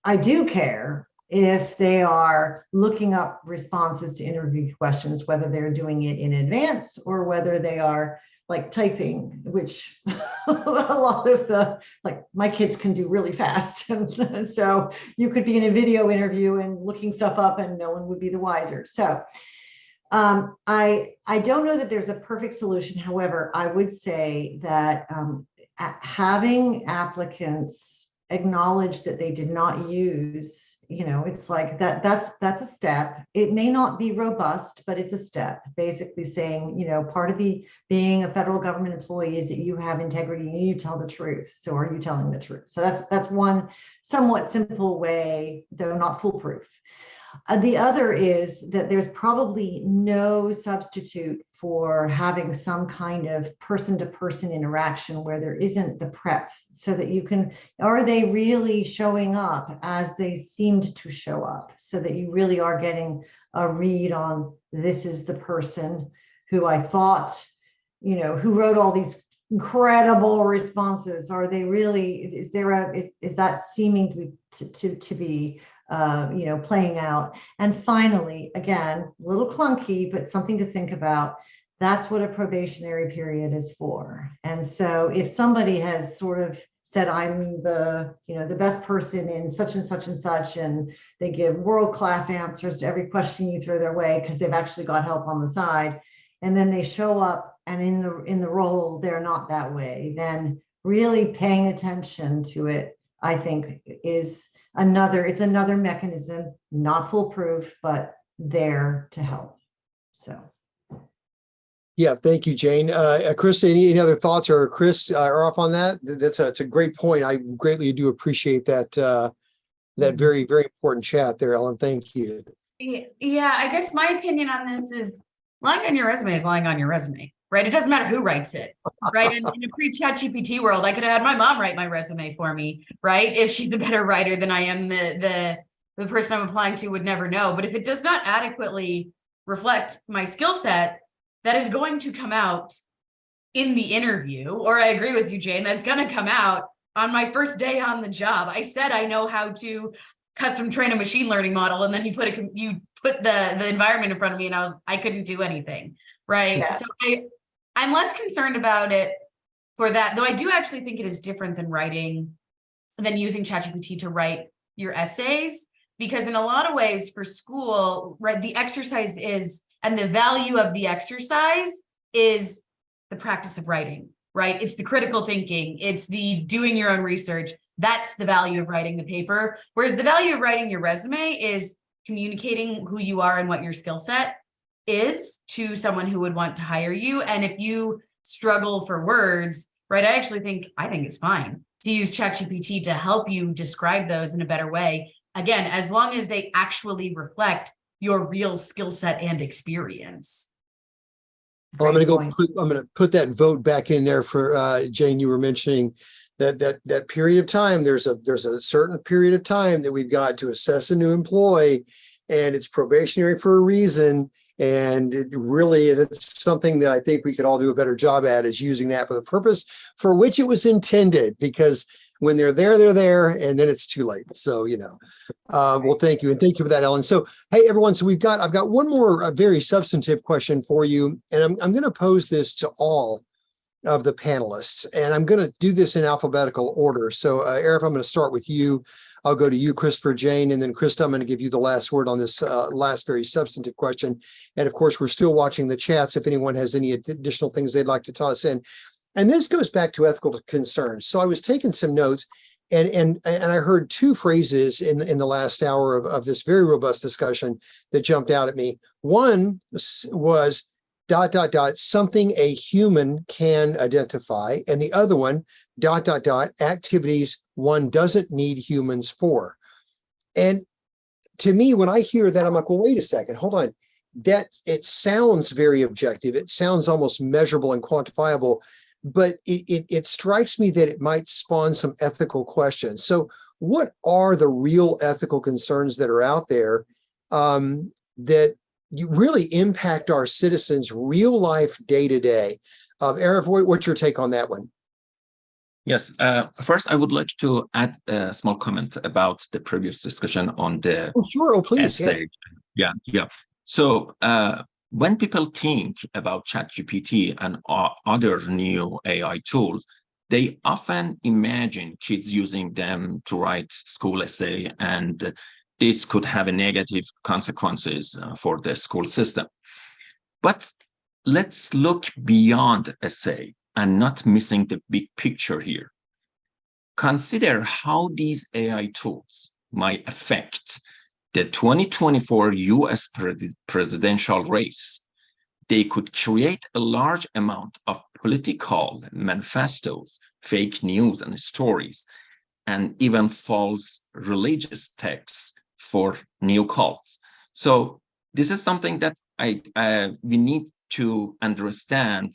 I do care if they are looking up responses to interview questions, whether they're doing it in advance or whether they are like typing, which a lot of like my kids can do really fast. And so you could be in a video interview and looking stuff up and no one would be the wiser. So I don't know that there's a perfect solution. However, I would say that having applicants acknowledge that they did not use, it's like that's a step. It may not be robust, but it's a step, basically saying, part of the being a federal government employee is that you have integrity and you tell the truth. So are you telling the truth? So that's one somewhat simple way, though not foolproof. The other is that there's probably no substitute for having some kind of person-to-person interaction where there isn't the prep, so that you can, are they really showing up as they seemed to show up, so that you really are getting a read on, this is the person who I thought, who wrote all these incredible responses. Are they really, is that seeming to be playing out? And finally, again, a little clunky, but something to think about. That's what a probationary period is for. And so if somebody has sort of said, I'm the best person in such and such and such, and they give world-class answers to every question you throw their way because they've actually got help on the side, and then they show up and in the role they're not that way, then really paying attention to it, I think, is it's another mechanism, not foolproof, but there to help. So. Yeah, thank you, Jane. Krista, any other thoughts, or Chris, are off on that? It's a great point. I greatly do appreciate that that very, very important chat there, Ellen. Thank you. Yeah, I guess my opinion on this is lying on your resume is lying on your resume, right? It doesn't matter who writes it, right? In a pre-ChatGPT world, I could have had my mom write my resume for me, right? If she's a better writer than I am, the person I'm applying to would never know. But if it does not adequately reflect my skill set, that is going to come out in the interview. Or I agree with you, Jane, that's going to come out on my first day on the job. I said I know how to custom train a machine learning model, and then you put the environment in front of me, and I couldn't do anything, right? Yeah. So I'm less concerned about it for that, though I do actually think it is different than using ChatGPT to write your essays, because in a lot of ways for school, right, the exercise is, and the value of the exercise is the practice of writing, right? It's the critical thinking, it's the doing your own research. That's the value of writing the paper. Whereas the value of writing your resume is communicating who you are and what your skill set is to someone who would want to hire you. And if you struggle for words, right, I think it's fine to use ChatGPT to help you describe those in a better way. Again, as long as they actually reflect your real skill set and experience. Well, I'm going to put that vote back in there for Jane. You were mentioning that period of time. There's a certain period of time that we've got to assess a new employee, and it's probationary for a reason. And it's something that I think we could all do a better job at, is using that for the purpose for which it was intended, because when they're there, and then it's too late. So, well, thank you. And thank you for that, Ellen. So, hey, everyone, so I've got one more very substantive question for you. And I'm going to pose this to all of the panelists, and I'm going to do this in alphabetical order. So, Aref, I'm going to start with you. I'll go to you, Christopher, Jane, and then Krista, I'm going to give you the last word on this last very substantive question. And of course, we're still watching the chats if anyone has any additional things they'd like to toss in. And this goes back to ethical concerns. So I was taking some notes, and I heard two phrases in the last hour of this very robust discussion that jumped out at me. One was ... something a human can identify, and the other one ... activities one doesn't need humans for. And to me, when I hear that, I'm like, well, wait a second, hold on. That it sounds very objective. It sounds almost measurable and quantifiable, but it strikes me that it might spawn some ethical questions. So what are the real ethical concerns that are out there that you really impact our citizens' real life day to day? Aref, what's your take on that one? Yes. First, I would like to add a small comment about the previous discussion on the Oh, sure. Oh, please. Yes. essay. Yeah. So when people think about ChatGPT and other new AI tools, they often imagine kids using them to write school essay, and this could have a negative consequences for the school system. But let's look beyond essay and not missing the big picture here. Consider how these AI tools might affect the 2024 US presidential race. They could create a large amount of political manifestos, fake news and stories, and even false religious texts for new cults. So this is something that we need to understand,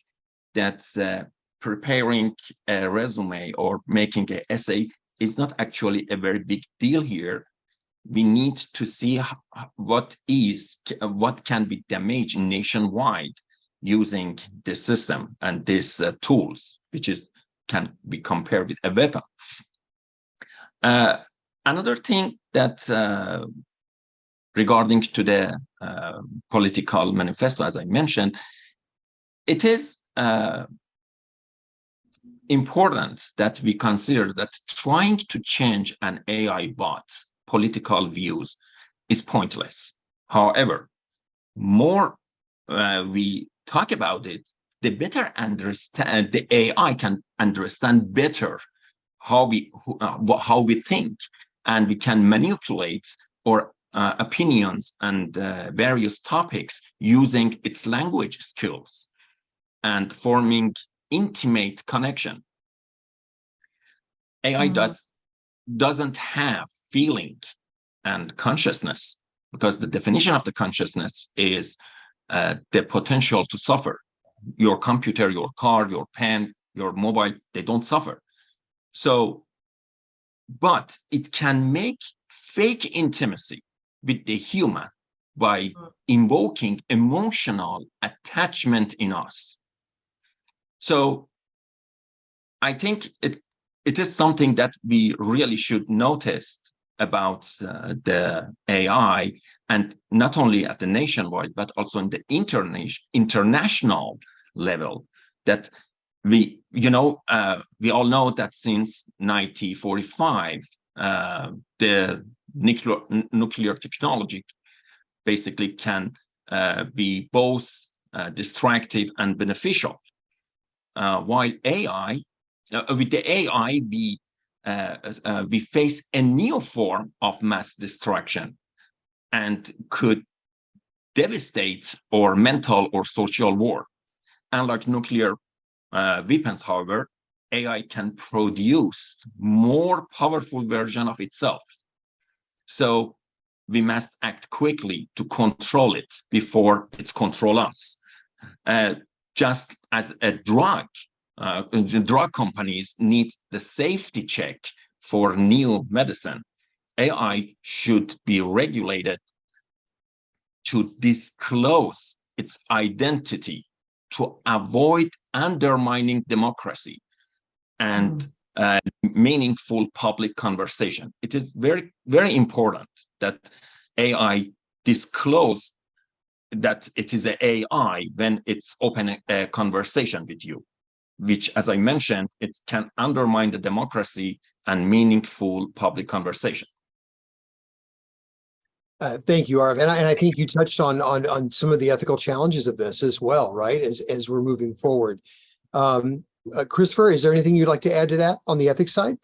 that preparing a resume or making an essay is not actually a very big deal here. We need to see what can be damaged nationwide using this system and these tools, which can be compared with a weapon. Another thing that regarding to the political manifesto, as I mentioned, it is important that we consider that trying to change an AI bot's political views is pointless. However, more we talk about it, the better understand the AI can understand better how we think, and we can manipulate our opinions and various topics using its language skills and forming intimate connection. AI doesn't have feeling and consciousness, because the definition of the consciousness is the potential to suffer. Your computer, your car, your pen, your mobile, they don't suffer. So, but it can make fake intimacy with the human by invoking emotional attachment in us. So I think it is something that we really should notice about the AI, and not only at the nationwide, but also in the international level, that we all know that since 1945, the nuclear technology basically can be both destructive and beneficial. While AI, with the AI, we face a new form of mass destruction and could devastate our mental or social war. Unlike nuclear weapons, however, AI can produce more powerful version of itself. So we must act quickly to control it before it's control us. Just as a drug, the drug companies need the safety check for new medicine, AI should be regulated to disclose its identity to avoid undermining democracy and meaningful public conversation. It is very, very important that AI disclose that it is an AI when it's open a conversation with you, which, as I mentioned, it can undermine the democracy and meaningful public conversation. Thank you, Aref. And I think you touched on some of the ethical challenges of this as well, right? As we're moving forward. Christopher, is there anything you'd like to add to that on the ethics side?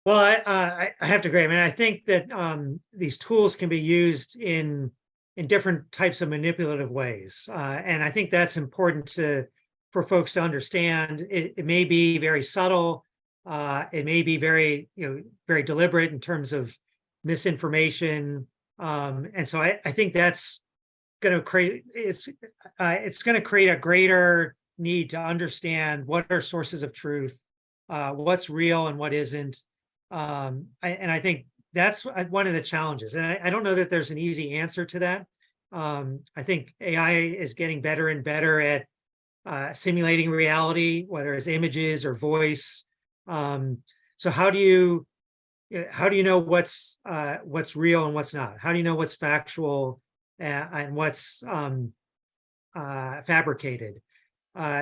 Well, I have to agree. I mean, I think that these tools can be used in different types of manipulative ways, and I think that's important for folks to understand. It may be very subtle. It may be very deliberate in terms of misinformation, and so I think that's going to create it's going to create a greater need to understand what are sources of truth, what's real and what isn't, and I think that's one of the challenges. And I don't know that there's an easy answer to that. I think AI is getting better and better at simulating reality, whether it's images or voice. So how do you know what's real and what's not? How do you know what's factual and what's fabricated?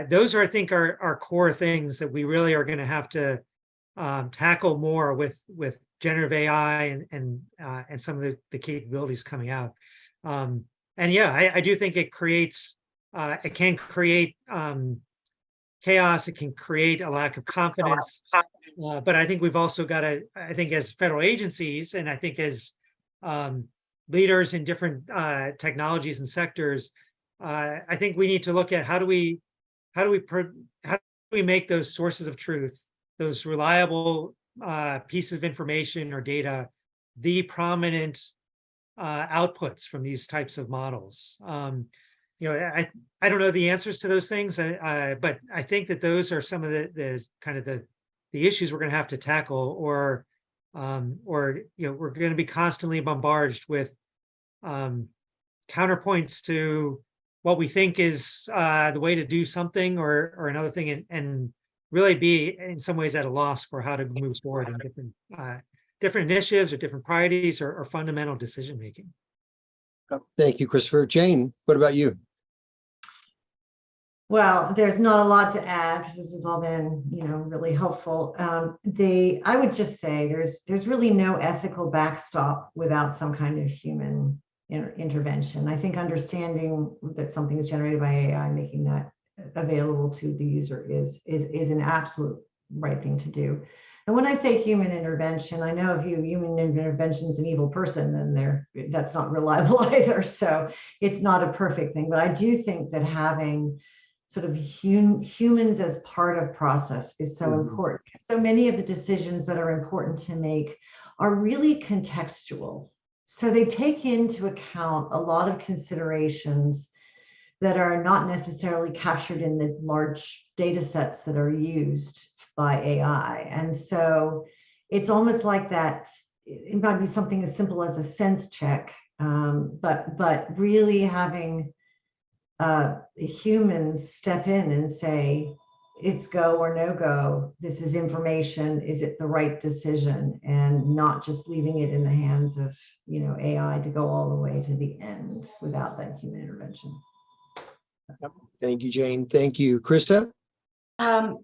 Those are, I think, are core things that we really are going to have to tackle more with generative AI and some of the capabilities coming out. And yeah, I do think it creates, it can create chaos. It can create a lack of confidence. But I think we've also got to, I think as federal agencies, and I think as leaders in different technologies and sectors, I think we need to look at how do we make those sources of truth, those reliable pieces of information or data, the prominent outputs from these types of models. I don't know the answers to those things, but I think that those are some of the kind of the issues we're going to have to tackle, or we're going to be constantly bombarded with counterpoints to what we think is the way to do something or another thing, and really be in some ways at a loss for how to move forward in different initiatives or different priorities or fundamental decision making. Thank you, Christopher. Jane, what about you? Well, there's not a lot to add because this has all been, really helpful. I would just say there's really no ethical backstop without some kind of human intervention. I think understanding that something is generated by AI, making that available to the user is an absolute right thing to do. And when I say human intervention, I know if human intervention is an evil person, then that's not reliable either. So it's not a perfect thing. But I do think that having sort of humans as part of process is so important. So many of the decisions that are important to make are really contextual. So they take into account a lot of considerations that are not necessarily captured in the large data sets that are used by AI. And so it's almost like that. It might be something as simple as a sense check, but really having humans step in and say, it's go or no go. This is information. Is it the right decision? And not just leaving it in the hands of, AI to go all the way to the end without that human intervention. Thank you, Jane. Thank you, Krista.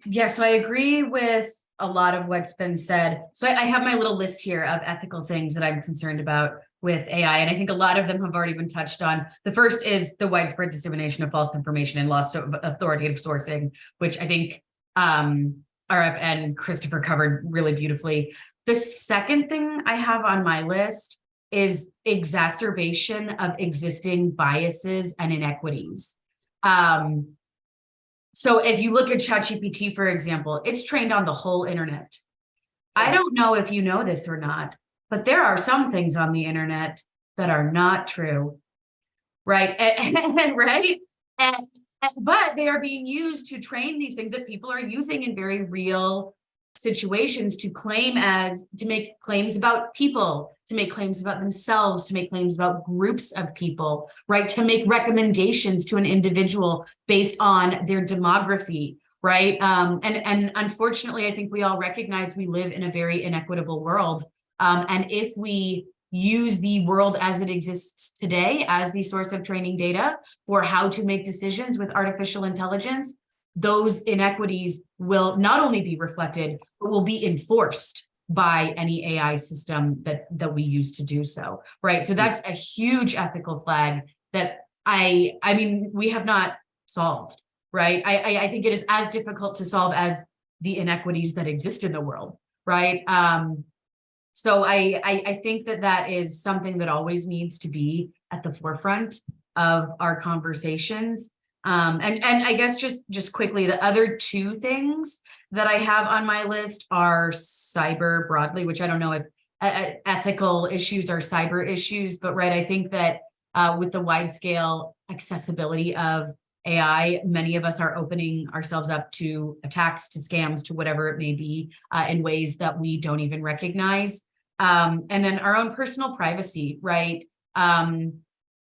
Yeah, so I agree with a lot of what's been said. So I have my little list here of ethical things that I'm concerned about with AI, and I think a lot of them have already been touched on. The first is the widespread dissemination of false information and loss of authoritative sourcing, which I think Aref and Christopher covered really beautifully. The second thing I have on my list is exacerbation of existing biases and inequities. So if you look at ChatGPT, for example, it's trained on the whole internet. I don't know if you know this or not, but there are some things on the internet that are not true, right? But they are being used to train these things that people are using in very real situations to make claims about people, to make claims about themselves, to make claims about groups of people, right? To make recommendations to an individual based on their demography, right? And unfortunately, I think we all recognize we live in a very inequitable world. And if we use the world as it exists today as the source of training data for how to make decisions with artificial intelligence, those inequities will not only be reflected, but will be enforced by any AI system that we use to do so, right? So that's a huge ethical flag that I mean, we have not solved, right? I think it is as difficult to solve as the inequities that exist in the world, right? So I think that is something that always needs to be at the forefront of our conversations. And I guess just quickly, the other two things that I have on my list are cyber broadly, which I don't know if ethical issues are cyber issues, but right, I think that with the wide scale accessibility of AI, many of us are opening ourselves up to attacks, to scams, to whatever it may be, in ways that we don't even recognize. And then our own personal privacy, right?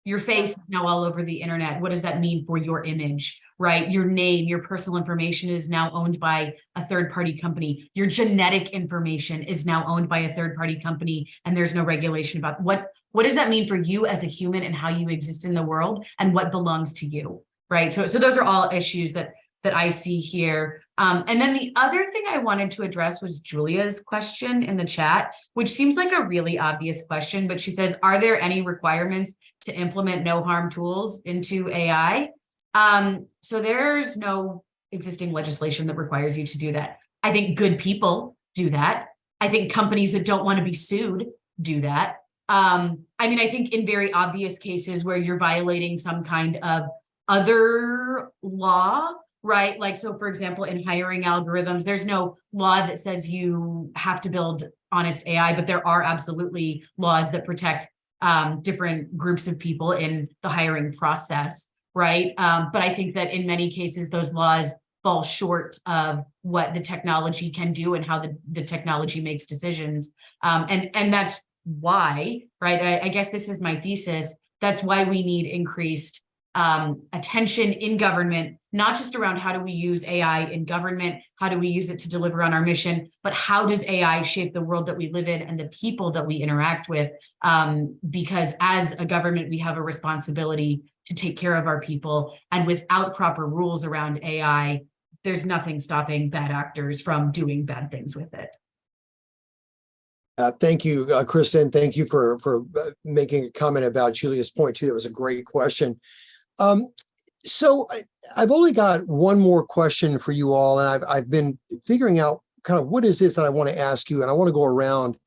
Your face is now all over the internet. What does that mean for your image, right? Your name, your personal information is now owned by a third-party company. Your genetic information is now owned by a third-party company, and there's no regulation about what does that mean for you as a human and how you exist in the world and what belongs to you, right? So those are all issues that I see here. And then the other thing I wanted to address was Julia's question in the chat, which seems like a really obvious question, but she says, are there any requirements to implement no harm tools into AI? So there's no existing legislation that requires you to do that. I think good people do that. I think companies that don't want to be sued do that. I mean, I think in very obvious cases where you're violating some kind of other law, right? Like, so for example, in hiring algorithms, there's no law that says you have to build honest AI, but there are absolutely laws that protect different groups of people in the hiring process, right? But I think that in many cases, those laws fall short of what the technology can do and how the technology makes decisions. And that's why, right? I guess this is my thesis. That's why we need increased attention in government, not just around how do we use AI in government, how do we use it to deliver on our mission, but how does AI shape the world that we live in and the people that we interact with? Because as a government, we have a responsibility to take care of our people. And without proper rules around AI, there's nothing stopping bad actors from doing bad things with it. Thank you, Krista, and thank you for making a comment about Julia's point too. That was a great question. So I've only got one more question for you all, and I've been figuring out kind of what is this that I want to ask you, and I want to go around.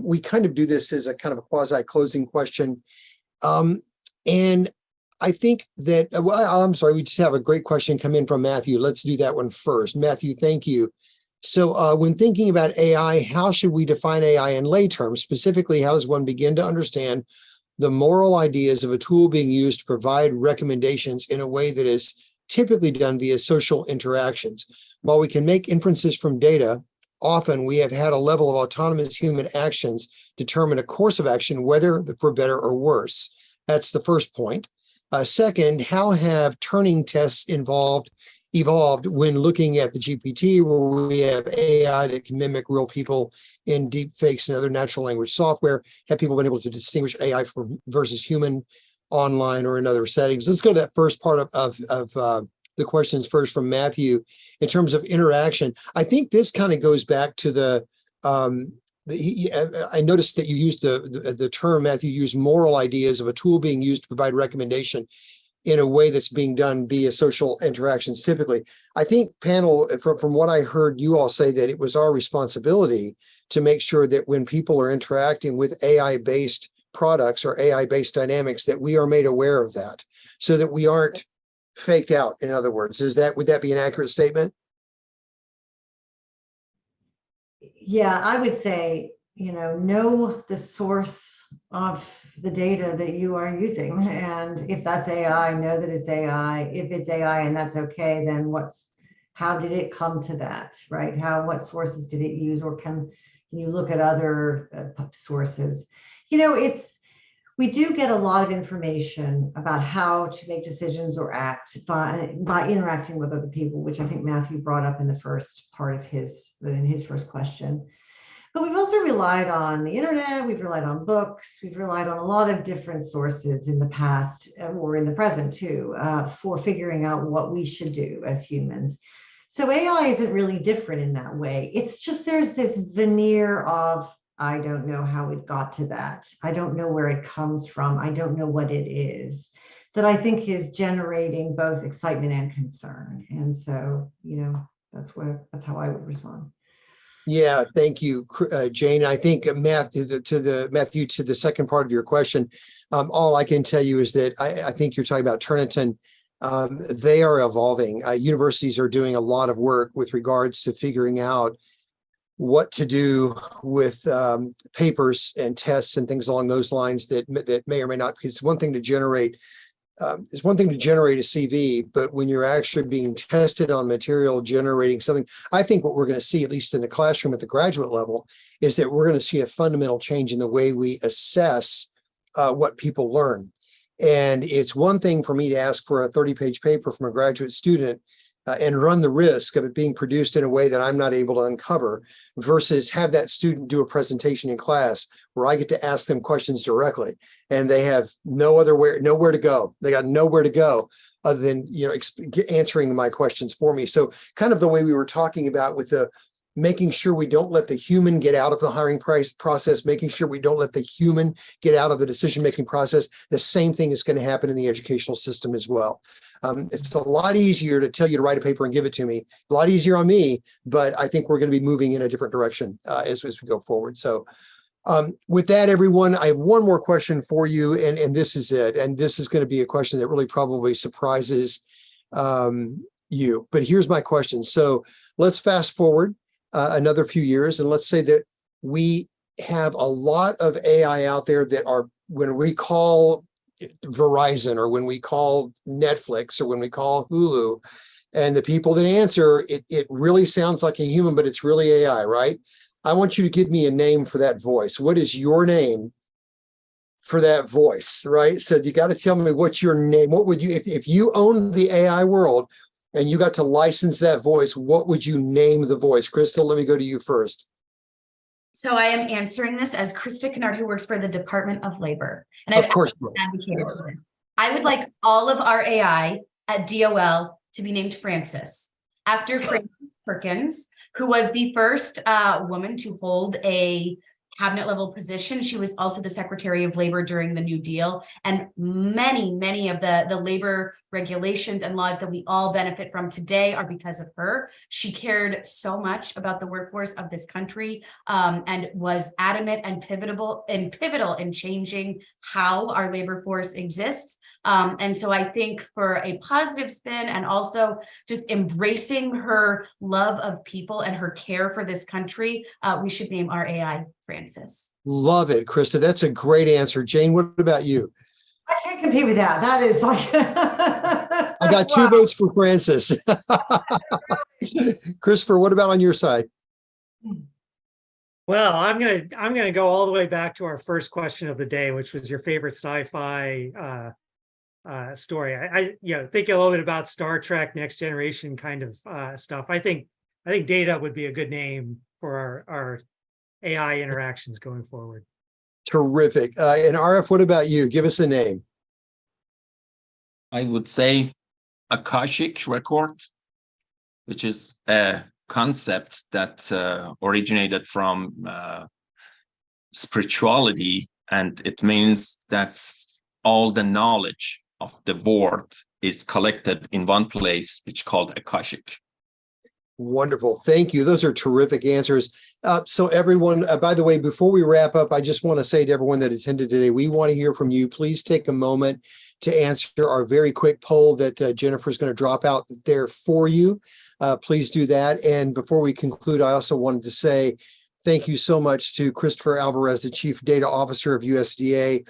We kind of do this as a kind of a quasi-closing question, and I think that, well, I'm sorry, we just have a great question come in from Matthew. Let's do that one first. Matthew, thank you. So when thinking about AI, how should we define AI in lay terms? Specifically, how does one begin to understand the moral ideas of a tool being used to provide recommendations in a way that is typically done via social interactions? While we can make inferences from data, often we have had a level of autonomous human actions determine a course of action, whether for better or worse. That's the first point. Second, how have Turing tests evolved when looking at the GPT, where we have AI that can mimic real people in deep fakes and other natural language software? Have people been able to distinguish AI versus human online or in other settings? Let's go to that first part of the questions first from Matthew. In terms of interaction, I think this kind of goes back to I noticed that you used the term, Matthew, used moral ideas of a tool being used to provide recommendation in a way that's being done via social interactions typically. I think, panel, from what I heard you all say, that it was our responsibility to make sure that when people are interacting with AI-based products or AI-based dynamics, that we are made aware of that so that we aren't faked out, in other words. Would that be an accurate statement? Yeah, I would say, know the source of the data that you are using. And if that's AI, know that it's AI. If it's AI and that's okay, then how did it come to that, right? What sources did it use? Or can you look at other sources? We do get a lot of information about how to make decisions or act by interacting with other people, which I think Matthew brought up in the first part of his first question. But we've also relied on the internet, we've relied on books, we've relied on a lot of different sources in the past or in the present too, for figuring out what we should do as humans. So AI isn't really different in that way. It's just there's this veneer of, I don't know how it got to that. I don't know where it comes from. I don't know what it is, that I think is generating both excitement and concern. And so, that's how I would respond. Yeah, thank you, Jane. I think Matthew, to the second part of your question, all I can tell you is that I think you're talking about Turnitin. They are evolving. Universities are doing a lot of work with regards to figuring out what to do with papers and tests and things along those lines that may or may not. Because it's one thing to generate a CV, but when you're actually being tested on material, generating something, I think what we're going to see, at least in the classroom at the graduate level, is that we're going to see a fundamental change in the way we assess what people learn. And it's one thing for me to ask for a 30-page paper from a graduate student and run the risk of it being produced in a way that I'm not able to uncover versus have that student do a presentation in class where I get to ask them questions directly and they have nowhere to go. They got nowhere to go other than, answering my questions for me. So kind of the way we were talking about with the making sure we don't let the human get out of the hiring process, making sure we don't let the human get out of the decision-making process. The same thing is going to happen in the educational system as well. It's a lot easier to tell you to write a paper and give it to me, a lot easier on me, but I think we're going to be moving in a different direction as we go forward. So with that, everyone, I have one more question for you, and this is it. And this is going to be a question that really probably surprises you. But here's my question. So let's fast forward another few years, and let's say that we have a lot of AI out there that are, when we call Verizon or when we call Netflix or when we call Hulu, and the people that answer, it really sounds like a human, but it's really AI, right? I want you to give me a name for that voice. What is your name for that voice, right? So you got to tell me what's your name. What would you, if you owned the AI world and you got to license that voice, what would you name the voice? Krista, let me go to you first. So I am answering this as Krista Kinnard, who works for the Department of Labor. And Of I've course. advocated for this. I would like all of our AI at DOL to be named Frances, after Frances Perkins, who was the first woman to hold a cabinet level position. She was also the Secretary of Labor during the New Deal, and many of the labor regulations and laws that we all benefit from today are because of her. She cared so much about the workforce of this country and was adamant and pivotal in changing how our labor force exists. And so I think for a positive spin and also just embracing her love of people and her care for this country, we should name our AI Frances. Love it, Krista. That's a great answer. Jane, what about you? I can't compete with that. That is like I got two votes for Frances. Christopher, what about on your side? Well, I'm gonna go all the way back to our first question of the day, which was your favorite sci-fi story. I think a little bit about Star Trek, Next Generation kind of stuff. I think Data would be a good name for our AI interactions going forward. Terrific. And Aref, what about you? Give us a name. I would say Akashic record, which is a concept that originated from spirituality, and it means that all the knowledge of the world is collected in one place, which is called Akashic. Wonderful. Thank you. Those are terrific answers. So everyone, by the way, before we wrap up, I just want to say to everyone that attended today, we want to hear from you. Please take a moment to answer our very quick poll that Jennifer is going to drop out there for you. Please do that. And before we conclude, I also wanted to say thank you so much to Christopher Alvares, the Chief Data Officer of USDA,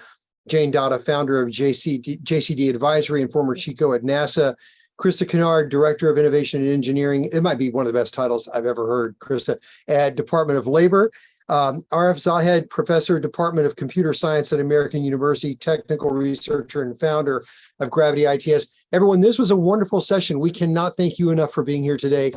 Jane Datta, founder of JCD Advisory and former Chico at NASA, Krista Kinnard, Director of Innovation and Engineering. It might be one of the best titles I've ever heard, Krista, at Department of Labor. Aref Zahed, Professor, Department of Computer Science at American University, technical researcher and founder of Gravity ITS. Everyone, this was a wonderful session. We cannot thank you enough for being here today.